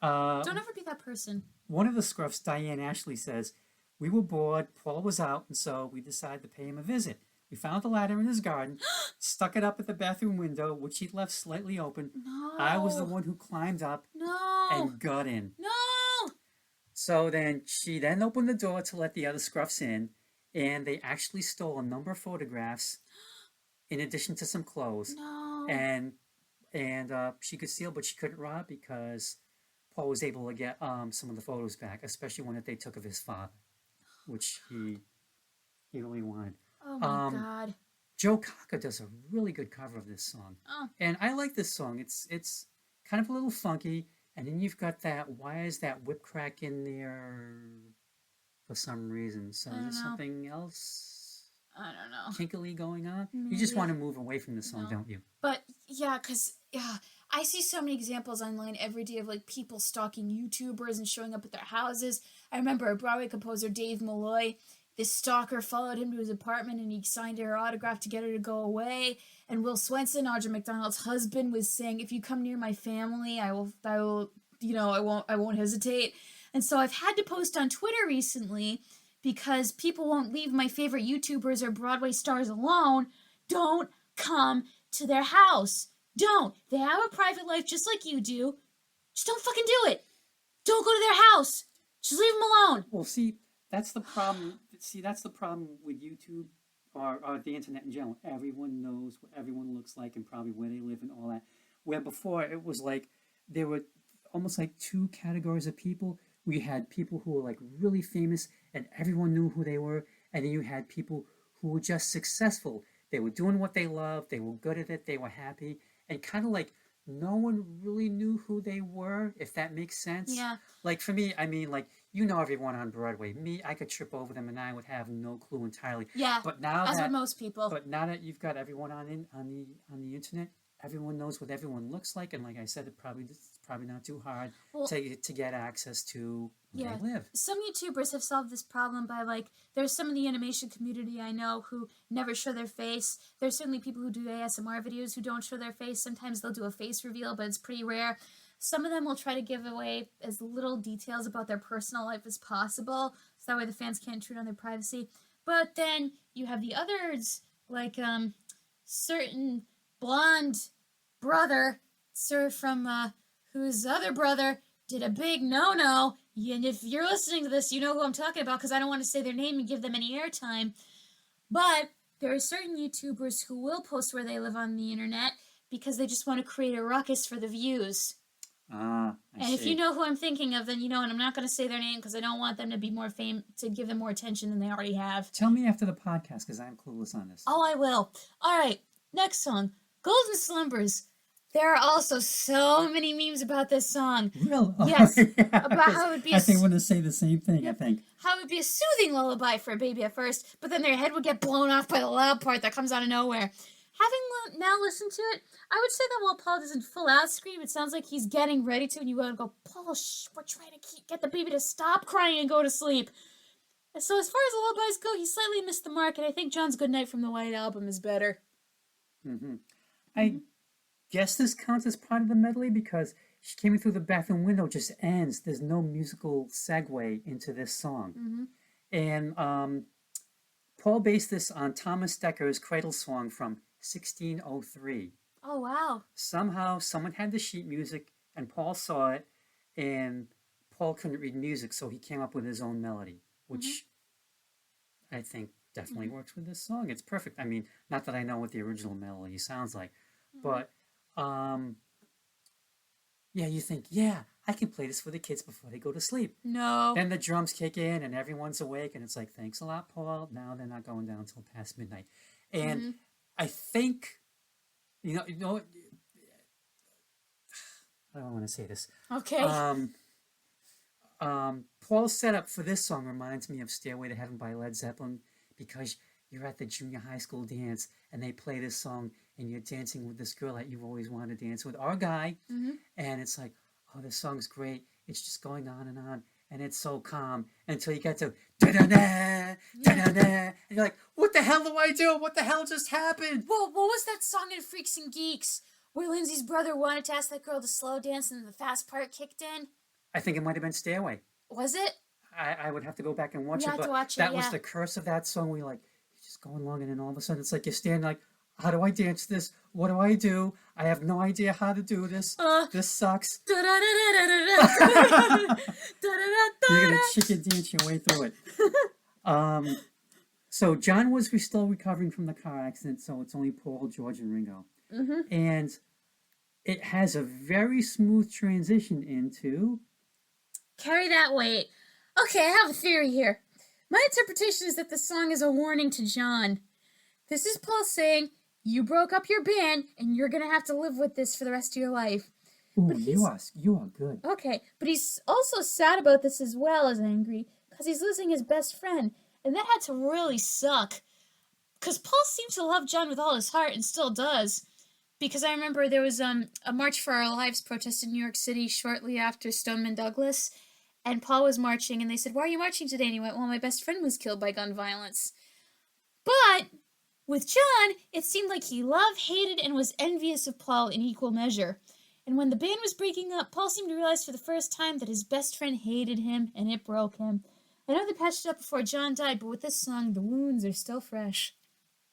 don't ever be that person. One of the Scruffs, Diane Ashley, says, "We were bored, Paul was out, and so we decided to pay him a visit. We found a ladder in his garden, stuck it up at the bathroom window, which he'd left slightly open. No. I was the one who climbed up and got in. No. So then she then opened the door to let the other Scruffs in, and they actually stole a number of photographs in addition to some clothes. No. And she could steal, but she couldn't rob because Paul was able to get some of the photos back, especially one that they took of his father, which he really wanted. Oh my God. Joe Cocker does a really good cover of this song, Oh. and I like this song. It's kind of a little funky, and then you've got that. Why is that whip crack in there? For some reason, so I don't there's know. something else I don't know. kinkily going on. You just Maybe. want to move away from the song, No. don't you? But yeah, because I see so many examples online every day of like people stalking YouTubers and showing up at their houses. I remember a Broadway composer, Dave Malloy. This stalker followed him to his apartment and he signed her autograph to get her to go away. And Will Swenson, Audra McDonald's husband, was saying, "If you come near my family, I will, I won't hesitate." And so I've had to post on Twitter recently because people won't leave my favorite YouTubers or Broadway stars alone. Don't come to their house. Don't. They have a private life just like you do. Just don't fucking do it. Don't go to their house. Just leave them alone. Well, see, that's the problem. That's the problem with YouTube or the internet in general. Everyone knows what everyone looks like and probably where they live and all that. Where before it was like there were almost like two categories of people. We had people who were like really famous and everyone knew who they were, and then you had people who were just successful. They were doing what they loved, they were good at it, they were happy, and kind of like no one really knew who they were, if that makes sense. Yeah. Like for me, I mean, like you know everyone on Broadway. Me, I could trip over them and I would have no clue entirely. Yeah. But now As that with most people. but now that you've got everyone on the internet, everyone knows what everyone looks like, and like I said, it's probably not too hard to get access to where they live. Some YouTubers have solved this problem by like there's some in the animation community I know who never show their face. There's certainly people who do ASMR videos who don't show their face. Sometimes they'll do a face reveal, but it's pretty rare. Some of them will try to give away as little details about their personal life as possible, so that way the fans can't intrude on their privacy. But then you have the others, like certain blonde brother, sir, from whose other brother did a big no-no. And if you're listening to this, you know who I'm talking about because I don't want to say their name and give them any airtime. But there are certain YouTubers who will post where they live on the internet because they just want to create a ruckus for the views. I And if see. you know who I'm thinking of, then you know, and I'm not going to say their name because I don't want them to be more to give them more attention than they already have. Tell me after the podcast because I'm clueless on this. Oh, I will. All right, next song, Golden Slumbers. There are also so many memes about this song. Really? Yes, Yeah, about how it would be I think we're going to say the same thing, Yep. I think. How it would be a soothing lullaby for a baby at first, but then their head would get blown off by the loud part that comes out of nowhere. Having now listened to it, I would say that while Paul doesn't full out scream, it sounds like he's getting ready to, and you want to go, Paul, shh, we're trying to get the baby to stop crying and go to sleep. And so as far as lullabies go, he slightly missed the mark, and I think John's Goodnight from the White Album is better. Mm-hmm. I guess this counts as part of the medley because She Came In Through the Bathroom Window just ends. There's no musical segue into this song. Mm-hmm. And Paul based this on Thomas Decker's Cradle Song from 1603. Oh, wow. Somehow someone had the sheet music and Paul saw it, and Paul couldn't read music, so he came up with his own melody, which I think definitely works with this song. It's perfect. I mean, not that I know what the original melody sounds like, but yeah, you think, yeah, I can play this for the kids before they go to sleep. No. Then the drums kick in and everyone's awake, and it's like, thanks a lot, Paul. Now they're not going down until past midnight. And I think, you know, I don't want to say this. Okay. Paul's setup for this song reminds me of Stairway to Heaven by Led Zeppelin, because you're at the junior high school dance and they play this song and you're dancing with this girl that you've always wanted to dance with, or guy, and it's like, oh, this song's great. It's just going on, and it's so calm until you get to da-da-da, da-da-da, and you're like, what the hell do I do? What the hell just happened? Whoa, what was that song in Freaks and Geeks where Lindsay's brother wanted to ask that girl to slow dance and the fast part kicked in? I think it might have been Stairway. Was it? I would have to go back and watch You it, have but to watch it, that was yeah. the curse of that song where you're like, you're just going along, and then all of a sudden it's like you're standing like, how do I dance this? What do I do? I have no idea how to do this. This sucks. You're gonna chicken dance your way through it. So John was still recovering from the car accident, so it's only Paul, George, and Ringo. And it has a very smooth transition into. Carry that weight. Okay, I have a theory here. My interpretation is that the song is a warning to John. This is Paul saying, you broke up your band, and you're gonna have to live with this for the rest of your life. Ooh, But you are good. Okay, but he's also sad about this as well as angry, because he's losing his best friend, and that had to really suck. Because Paul seemed to love John with all his heart, and still does. Because I remember there was a March for Our Lives protest in New York City shortly after Stoneman Douglas, and Paul was marching, and they said, why are you marching today? And he went, well, my best friend was killed by gun violence. But with John, it seemed like he loved, hated, and was envious of Paul in equal measure. And when the band was breaking up, Paul seemed to realize for the first time that his best friend hated him, and it broke him. I know they patched it up before John died, but with this song, the wounds are still fresh.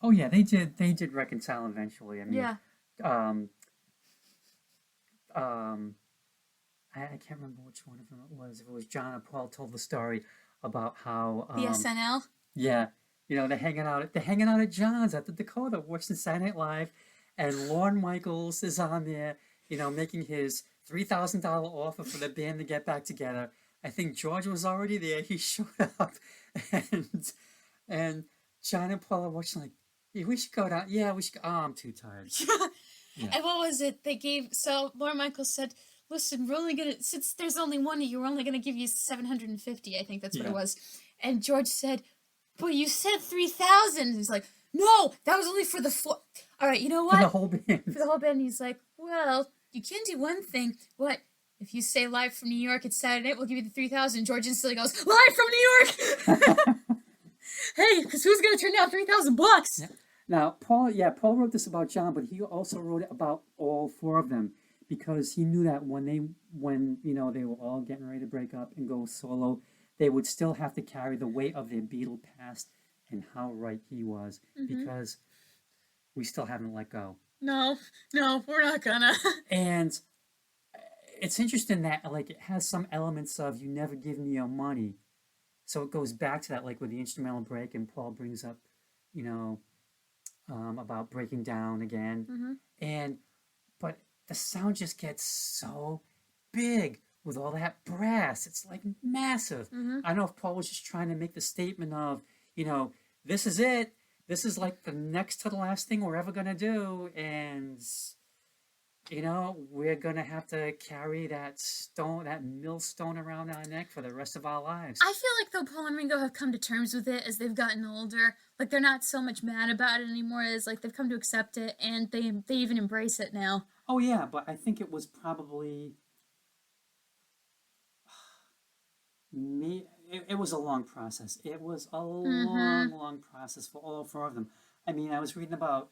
Oh yeah, they did reconcile eventually. I mean, Yeah. I can't remember which one of them it was. If it was John or Paul told the story about how The SNL? yeah, they're hanging out at John's at the Dakota watching Saturday Night Live, and Lorne Michaels is on there, making his $3,000 offer for the band to get back together. I think George was already there. He showed up, and John and Paul are watching like, yeah, we should go down. Yeah, we should go. Oh, I'm too tired. Yeah. And what was it they gave? So Lorne Michaels said, listen, we're only going to, since there's only one of you, we're only going to give you $750. I think that's what it was. And George said, but you said 3,000. He's like, no, that was only for the four. All right, you know what? For the whole band. For the whole band. He's like, well, you can do one thing. What? If you say live from New York, it's Saturday night, we'll give you the 3,000. George instantly goes, live from New York! Hey, because who's going to turn down $3,000? Yeah. Now, Paul wrote this about John, but he also wrote it about all four of them, because he knew that when they were all getting ready to break up and go solo, they would still have to carry the weight of their Beatle past and how right he was, because we still haven't let go. No, we're not gonna. And it's interesting that it has some elements of "you never give me your money," so it goes back to that, with the instrumental break, and Paul brings up, about breaking down again, but the sound just gets so big with all that brass. It's massive. I don't know if Paul was just trying to make the statement of, this is it. This is the next to the last thing we're ever gonna do, and we're gonna have to carry that millstone around our neck for the rest of our lives. I feel like though Paul and Ringo have come to terms with it as they've gotten older. They're not so much mad about it anymore, as they've come to accept it, and they even embrace it now. Oh yeah, but I think it was probably me. It was a long process. It was a long process for all four of them. I mean, I was reading about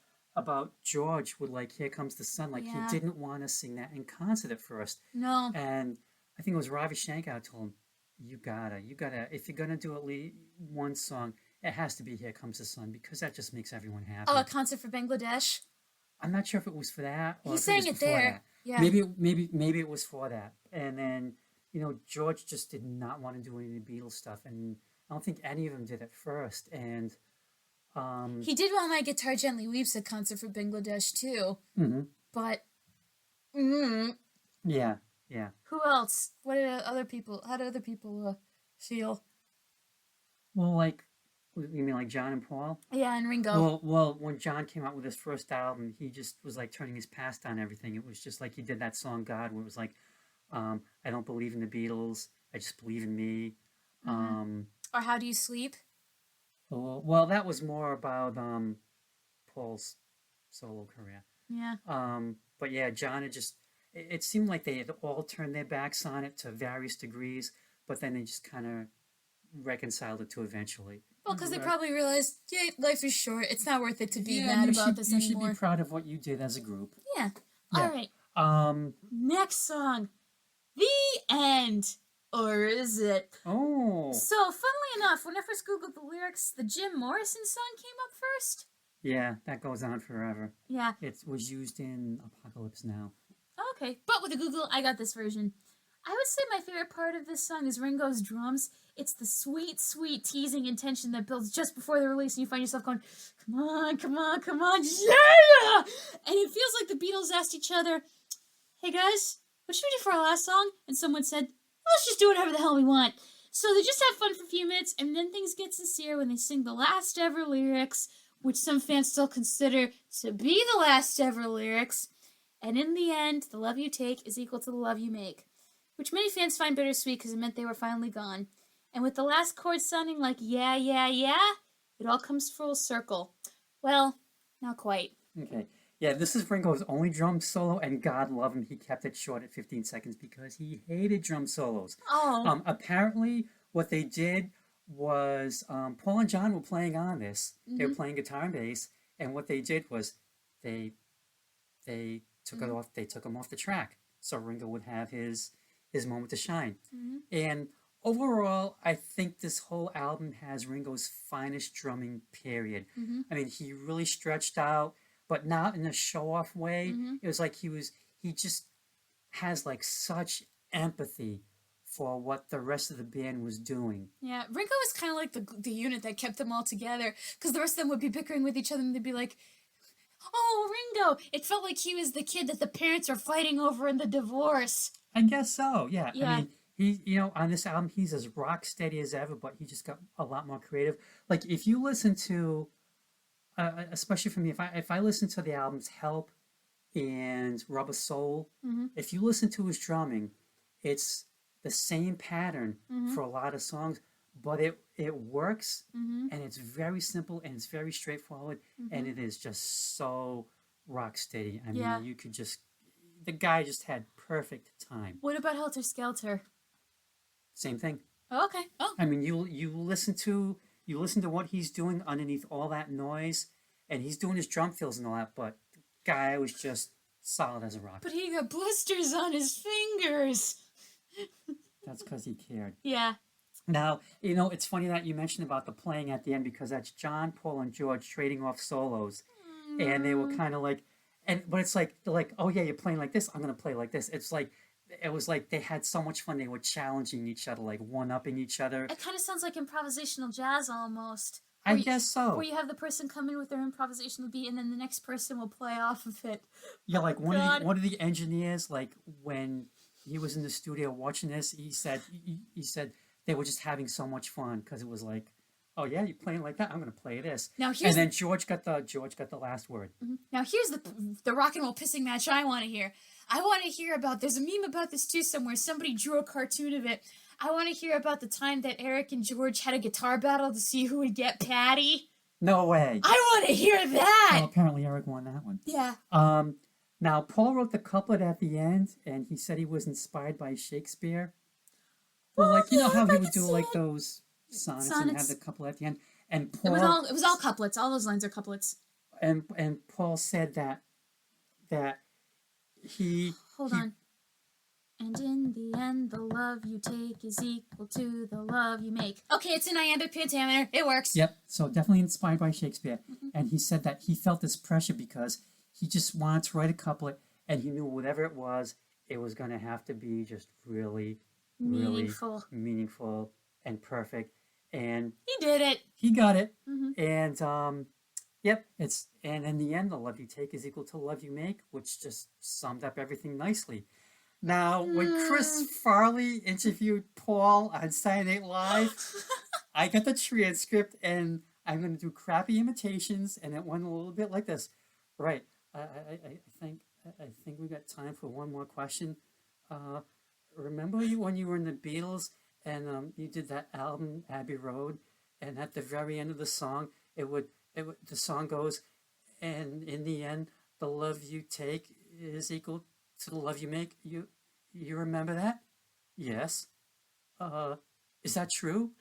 George with Here Comes the Sun. He didn't want to sing that in concert at first. No. And I think it was Ravi Shankar told him, you gotta, if you're gonna do at least one song, it has to be Here Comes the Sun, because that just makes everyone happy. Oh, a concert for Bangladesh? I'm not sure if it was for that or he sang it there. That. Yeah. Maybe it was for that. And then, George just did not want to do any of the Beatles stuff, and I don't think any of them did at first. And he did While My Guitar Gently Weeps at concert for Bangladesh too. But yeah. Who else? What did other people? How did other people feel? Well, you mean John and Paul? Yeah, and Ringo. Well, when John came out with his first album, he just was turning his past on everything. It was just he did that song God, where it was I don't believe in the Beatles, I just believe in me. Or How Do You Sleep? Well, that was more about Paul's solo career. Yeah. But yeah, John had it seemed like they had all turned their backs on it to various degrees, but then they just kind of reconciled it to eventually. Well, because they probably realized, life is short. It's not worth it to be mad about this anymore. You should be proud of what you did as a group. Yeah. All right. Next song. The End. Or is it? Oh. So, funnily enough, when I first Googled the lyrics, the Jim Morrison song came up first. Yeah, that goes on forever. Yeah. It was used in Apocalypse Now. Okay, but with the Google, I got this version. I would say my favorite part of this song is Ringo's drums. It's the sweet, sweet teasing intention that builds just before the release, and you find yourself going, come on, yeah! And it feels like the Beatles asked each other, hey guys, what should we do for our last song? And someone said, let's just do whatever the hell we want. So they just have fun for a few minutes, and then things get sincere when they sing the last ever lyrics, which some fans still consider to be the last ever lyrics. And in the end, the love you take is equal to the love you make, which many fans find bittersweet because it meant they were finally gone. And with the last chord sounding like yeah, yeah, yeah, it all comes full circle. Well, not quite. Okay. Yeah, this is Ringo's only drum solo, and God love him, he kept it short at 15 seconds because he hated drum solos. Oh. Apparently, what they did was Paul and John were playing on this. They were playing guitar and bass, and what they did was they took it off. They took him off the track, so Ringo would have his moment to shine. And overall, I think this whole album has Ringo's finest drumming period. I mean, he really stretched out, but not in a show-off way. It was like he just has like such empathy for what the rest of the band was doing. Yeah, Ringo was kind of like the unit that kept them all together, because the rest of them would be bickering with each other, and they'd be like, oh, Ringo! It felt like he was the kid that the parents are fighting over in the divorce. I guess so, yeah. Yeah. I mean, he, on this album, he's as rock steady as ever, but he just got a lot more creative. Like, if you listen to, especially for me, if I listen to the albums Help and Rubber Soul, if you listen to his drumming, it's the same pattern for a lot of songs, but it works, and it's very simple, and it's very straightforward, and it is just so rock steady. I mean, you could just, the guy just had perfect time. What about Halter Skelter? Same thing. Oh, okay. Oh. I mean, you listen to what he's doing underneath all that noise, and he's doing his drum fills and all that, but the guy was just solid as a rock. But he got blisters on his fingers. That's because he cared. Yeah. Now, it's funny that you mentioned about the playing at the end, because that's John, Paul, and George trading off solos. And they were kind of like, but it's like, they're like, oh yeah, you're playing like this, I'm going to play like this. It was like they had so much fun, they were challenging each other, like one-upping each other. It kind of sounds like improvisational jazz almost. I guess so. Where you have the person come in with their improvisational beat, and then the next person will play off of it. Yeah, like one of the engineers, like when he was in the studio watching this, he said they were just having so much fun, because it was like, oh yeah, you're playing like that, I'm gonna play this. Now and then George got the last word. Now here's the rock and roll pissing match I want to hear. I want to hear about, there's a meme about this too somewhere, somebody drew a cartoon of it. I want to hear about the time that Eric and George had a guitar battle to see who would get Patty. No way. I want to hear that. Well, apparently Eric won that one. Yeah. Now Paul wrote the couplet at the end, and he said he was inspired by Shakespeare. Well, like, you know how he would do like those sonnets and have the couplet at the end, and Paul. It was all couplets. All those lines are couplets. And Paul said that he. Hold on. And in the end, the love you take is equal to the love you make. Okay, it's an iambic pentameter. It works. Yep. So definitely inspired by Shakespeare, and he said that he felt this pressure because he just wanted to write a couplet, and he knew whatever it was going to have to be just really meaningful and perfect. And he did it. He got it. And yep, and in the end, the love you take is equal to the love you make, which just summed up everything nicely. Now, when Chris Farley interviewed Paul on Saturday Night Live, I got the transcript, and I'm going to do crappy imitations, and it went a little bit like this. Right. I think we got time for one more question. Remember when you were in the Beatles and you did that album Abbey Road, and at the very end of the song, the song goes, and in the end, the love you take is equal to the love you make. You remember that? Yes. Is that true?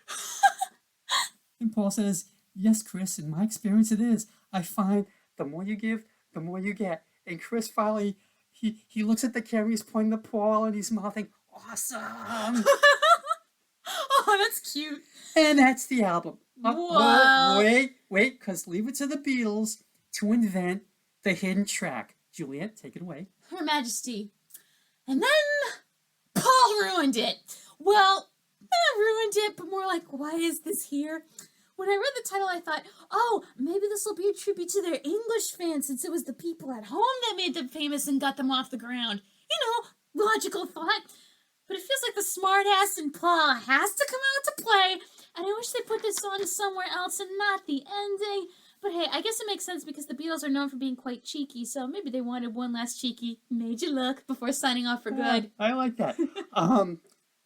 And Paul says, yes, Chris, in my experience it is. I find the more you give, the more you get. And Chris Farley, he looks at the camera, he's pointing to Paul, and he's mouthing, awesome! Oh, that's cute. And that's the album. Wow. Wait, because leave it to the Beatles to invent the hidden track. Juliet, take it away. Her Majesty. And then Paul ruined it. Well, not ruined it, but more like, why is this here? When I read the title, I thought, oh, maybe this will be a tribute to their English fans, since it was the people at home that made them famous and got them off the ground. logical thought. But it feels like the smartass in Paula has to come out to play, and I wish they put this song somewhere else and not the ending. But hey, I guess it makes sense because the Beatles are known for being quite cheeky, so maybe they wanted one last cheeky made you look before signing off for good. I like that.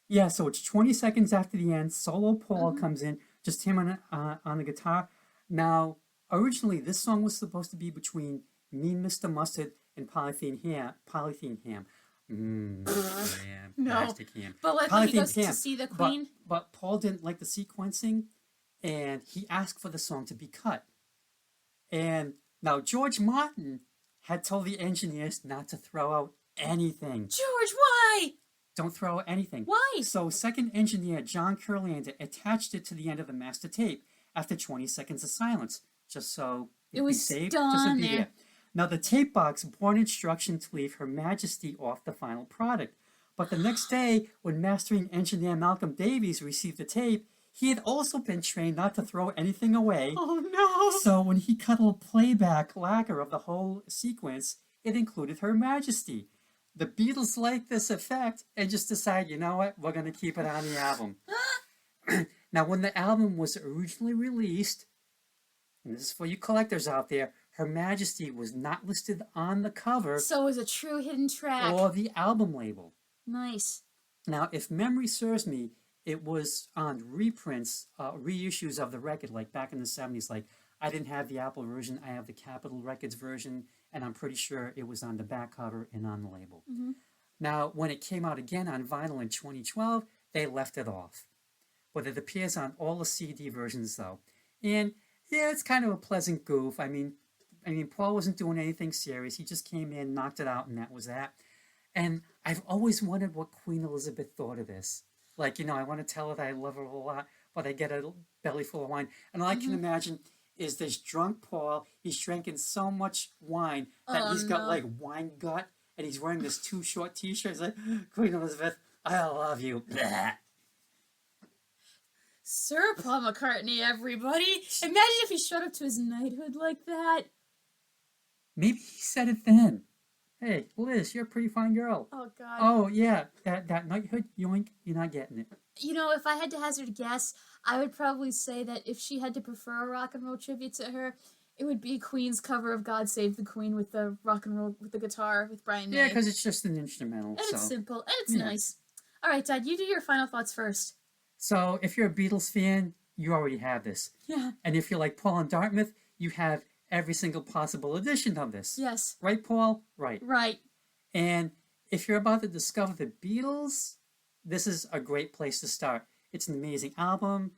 Yeah, so it's 20 seconds after the end. Solo Paul comes in, just him on the guitar. Now, originally, this song was supposed to be between Mean Mr. Mustard and Polythene Ham. Plastic ham. But like when he goes to see the Queen. But Paul didn't like the sequencing, and he asked for the song to be cut. And now George Martin had told the engineers not to throw out anything. George, why? Don't throw out anything. Why? So second engineer John Kurlander attached it to the end of the master tape after 20 seconds of silence, just so it was saved, still just on be there. Now the tape box bore an instruction to leave Her Majesty off the final product. But the next day, when mastering engineer Malcolm Davies received the tape, he had also been trained not to throw anything away. Oh no! So when he cut a playback lacquer of the whole sequence, it included Her Majesty. The Beatles liked this effect and just decided, you know what, we're going to keep it on the album. Now, when the album was originally released, and this is for you collectors out there, Her Majesty was not listed on the cover. So it was a true hidden track. Or the album label. Nice. Now, if memory serves me, it was on reprints, reissues of the record, like back in the 70s. Like, I didn't have the Apple version, I have the Capitol Records version, and I'm pretty sure it was on the back cover and on the label. Mm-hmm. Now, when it came out again on vinyl in 2012, they left it off. But it appears on all the CD versions, though. And, yeah, it's kind of a pleasant goof. I mean, Paul wasn't doing anything serious. He just came in, knocked it out, and that was that. And I've always wondered what Queen Elizabeth thought of this. Like, I want to tell her that I love her a lot, but I get a belly full of wine. And all I can imagine is this drunk Paul. He's drinking so much wine that he's got, like, wine gut, and he's wearing this too short t-shirt. He's like, Queen Elizabeth, I love you. Sir Paul McCartney, everybody. Imagine if he showed up to his knighthood like that. Maybe he said it then. Hey, Liz, you're a pretty fine girl. Oh, God. Oh, yeah, that knighthood, yoink, you're not getting it. If I had to hazard a guess, I would probably say that if she had to prefer a rock and roll tribute to her, it would be Queen's cover of God Save the Queen with the rock and roll, with the guitar, with Brian May. Yeah, because it's just an instrumental. And it's simple, and it's nice. All right, Dad, you do your final thoughts first. So, if you're a Beatles fan, you already have this. Yeah. And if you're like Paul and Dartmouth, you have every single possible edition of this. Yes. Right, Paul? Right. Right. And if you're about to discover the Beatles, this is a great place to start. It's an amazing album.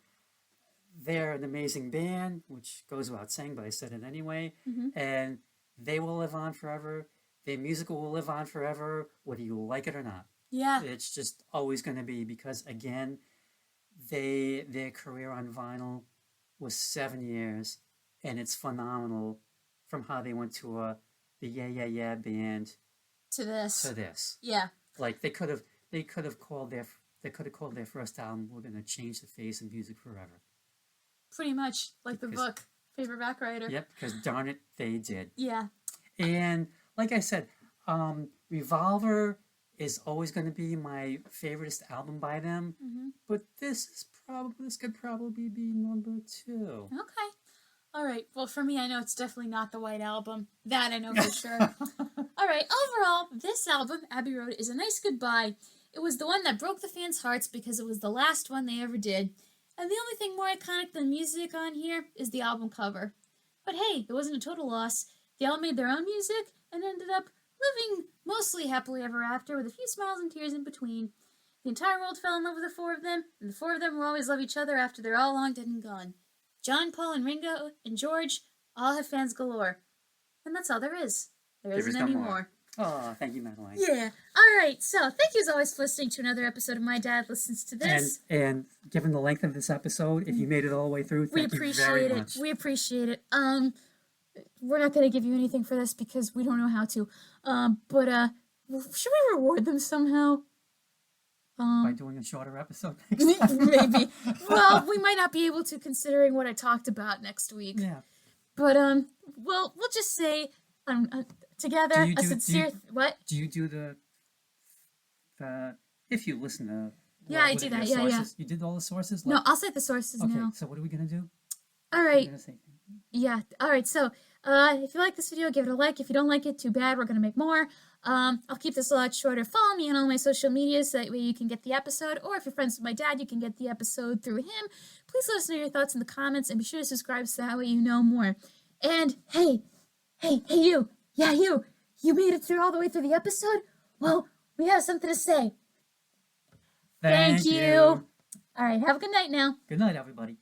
They're an amazing band, which goes without saying, but I said it anyway. Mm-hmm. And they will live on forever. Their music will live on forever, whether you like it or not. Yeah. It's just always going to be because, again, their career on vinyl was 7 years, and it's phenomenal from how they went to the Yeah Yeah Yeah band to this. Yeah. Like they could have called their first album "We're Gonna Change the Face of Music Forever." Pretty much like the book, Paperback Writer. Yep, because darn it, they did. Yeah. And like I said, Revolver is always going to be my favoriteest album by them. Mm-hmm. But this could probably be number 2. Okay. All right. Well, for me, I know it's definitely not the White Album. That I know for sure. All right. Overall, this album, Abbey Road, is a nice goodbye. It was the one that broke the fans' hearts because it was the last one they ever did. And the only thing more iconic than music on here is the album cover. But hey, it wasn't a total loss. They all made their own music and ended up living mostly happily ever after with a few smiles and tears in between. The entire world fell in love with the 4 of them, and the 4 of them will always love each other after they're all long dead and gone. John, Paul, and Ringo, and George all have fans galore. And that's all there is. There isn't any more. Oh, thank you, Madeline. Yeah. All right. So, thank you as always for listening to another episode of My Dad Listens to This. And given the length of this episode, if you made it all the way through, thank you very much. We appreciate it. We're not going to give you anything for this because we don't know how to. But should we reward them somehow? By doing a shorter episode next time? Maybe. Well, we might not be able to, considering what I talked about next week. Yeah. But we'll just say together a sincere what? Do you do the if you listen to. Yeah, I do that. Yeah, yeah. You did all the sources? No, I'll say the sources okay, now. so what are we going to do? All right. Yeah. All right. So, if you like this video, give it a like. If you don't like it, too bad. We're going to make more. I'll keep this a lot shorter. Follow me on all my social media so that way you can get the episode. Or if you're friends with my dad, you can get the episode through him. Please let us know your thoughts in the comments and be sure to subscribe so that way you know more. And hey, you. Yeah, you. You made it through all the way through the episode? Well, we have something to say. Thank you. All right. Have a good night now. Good night, everybody.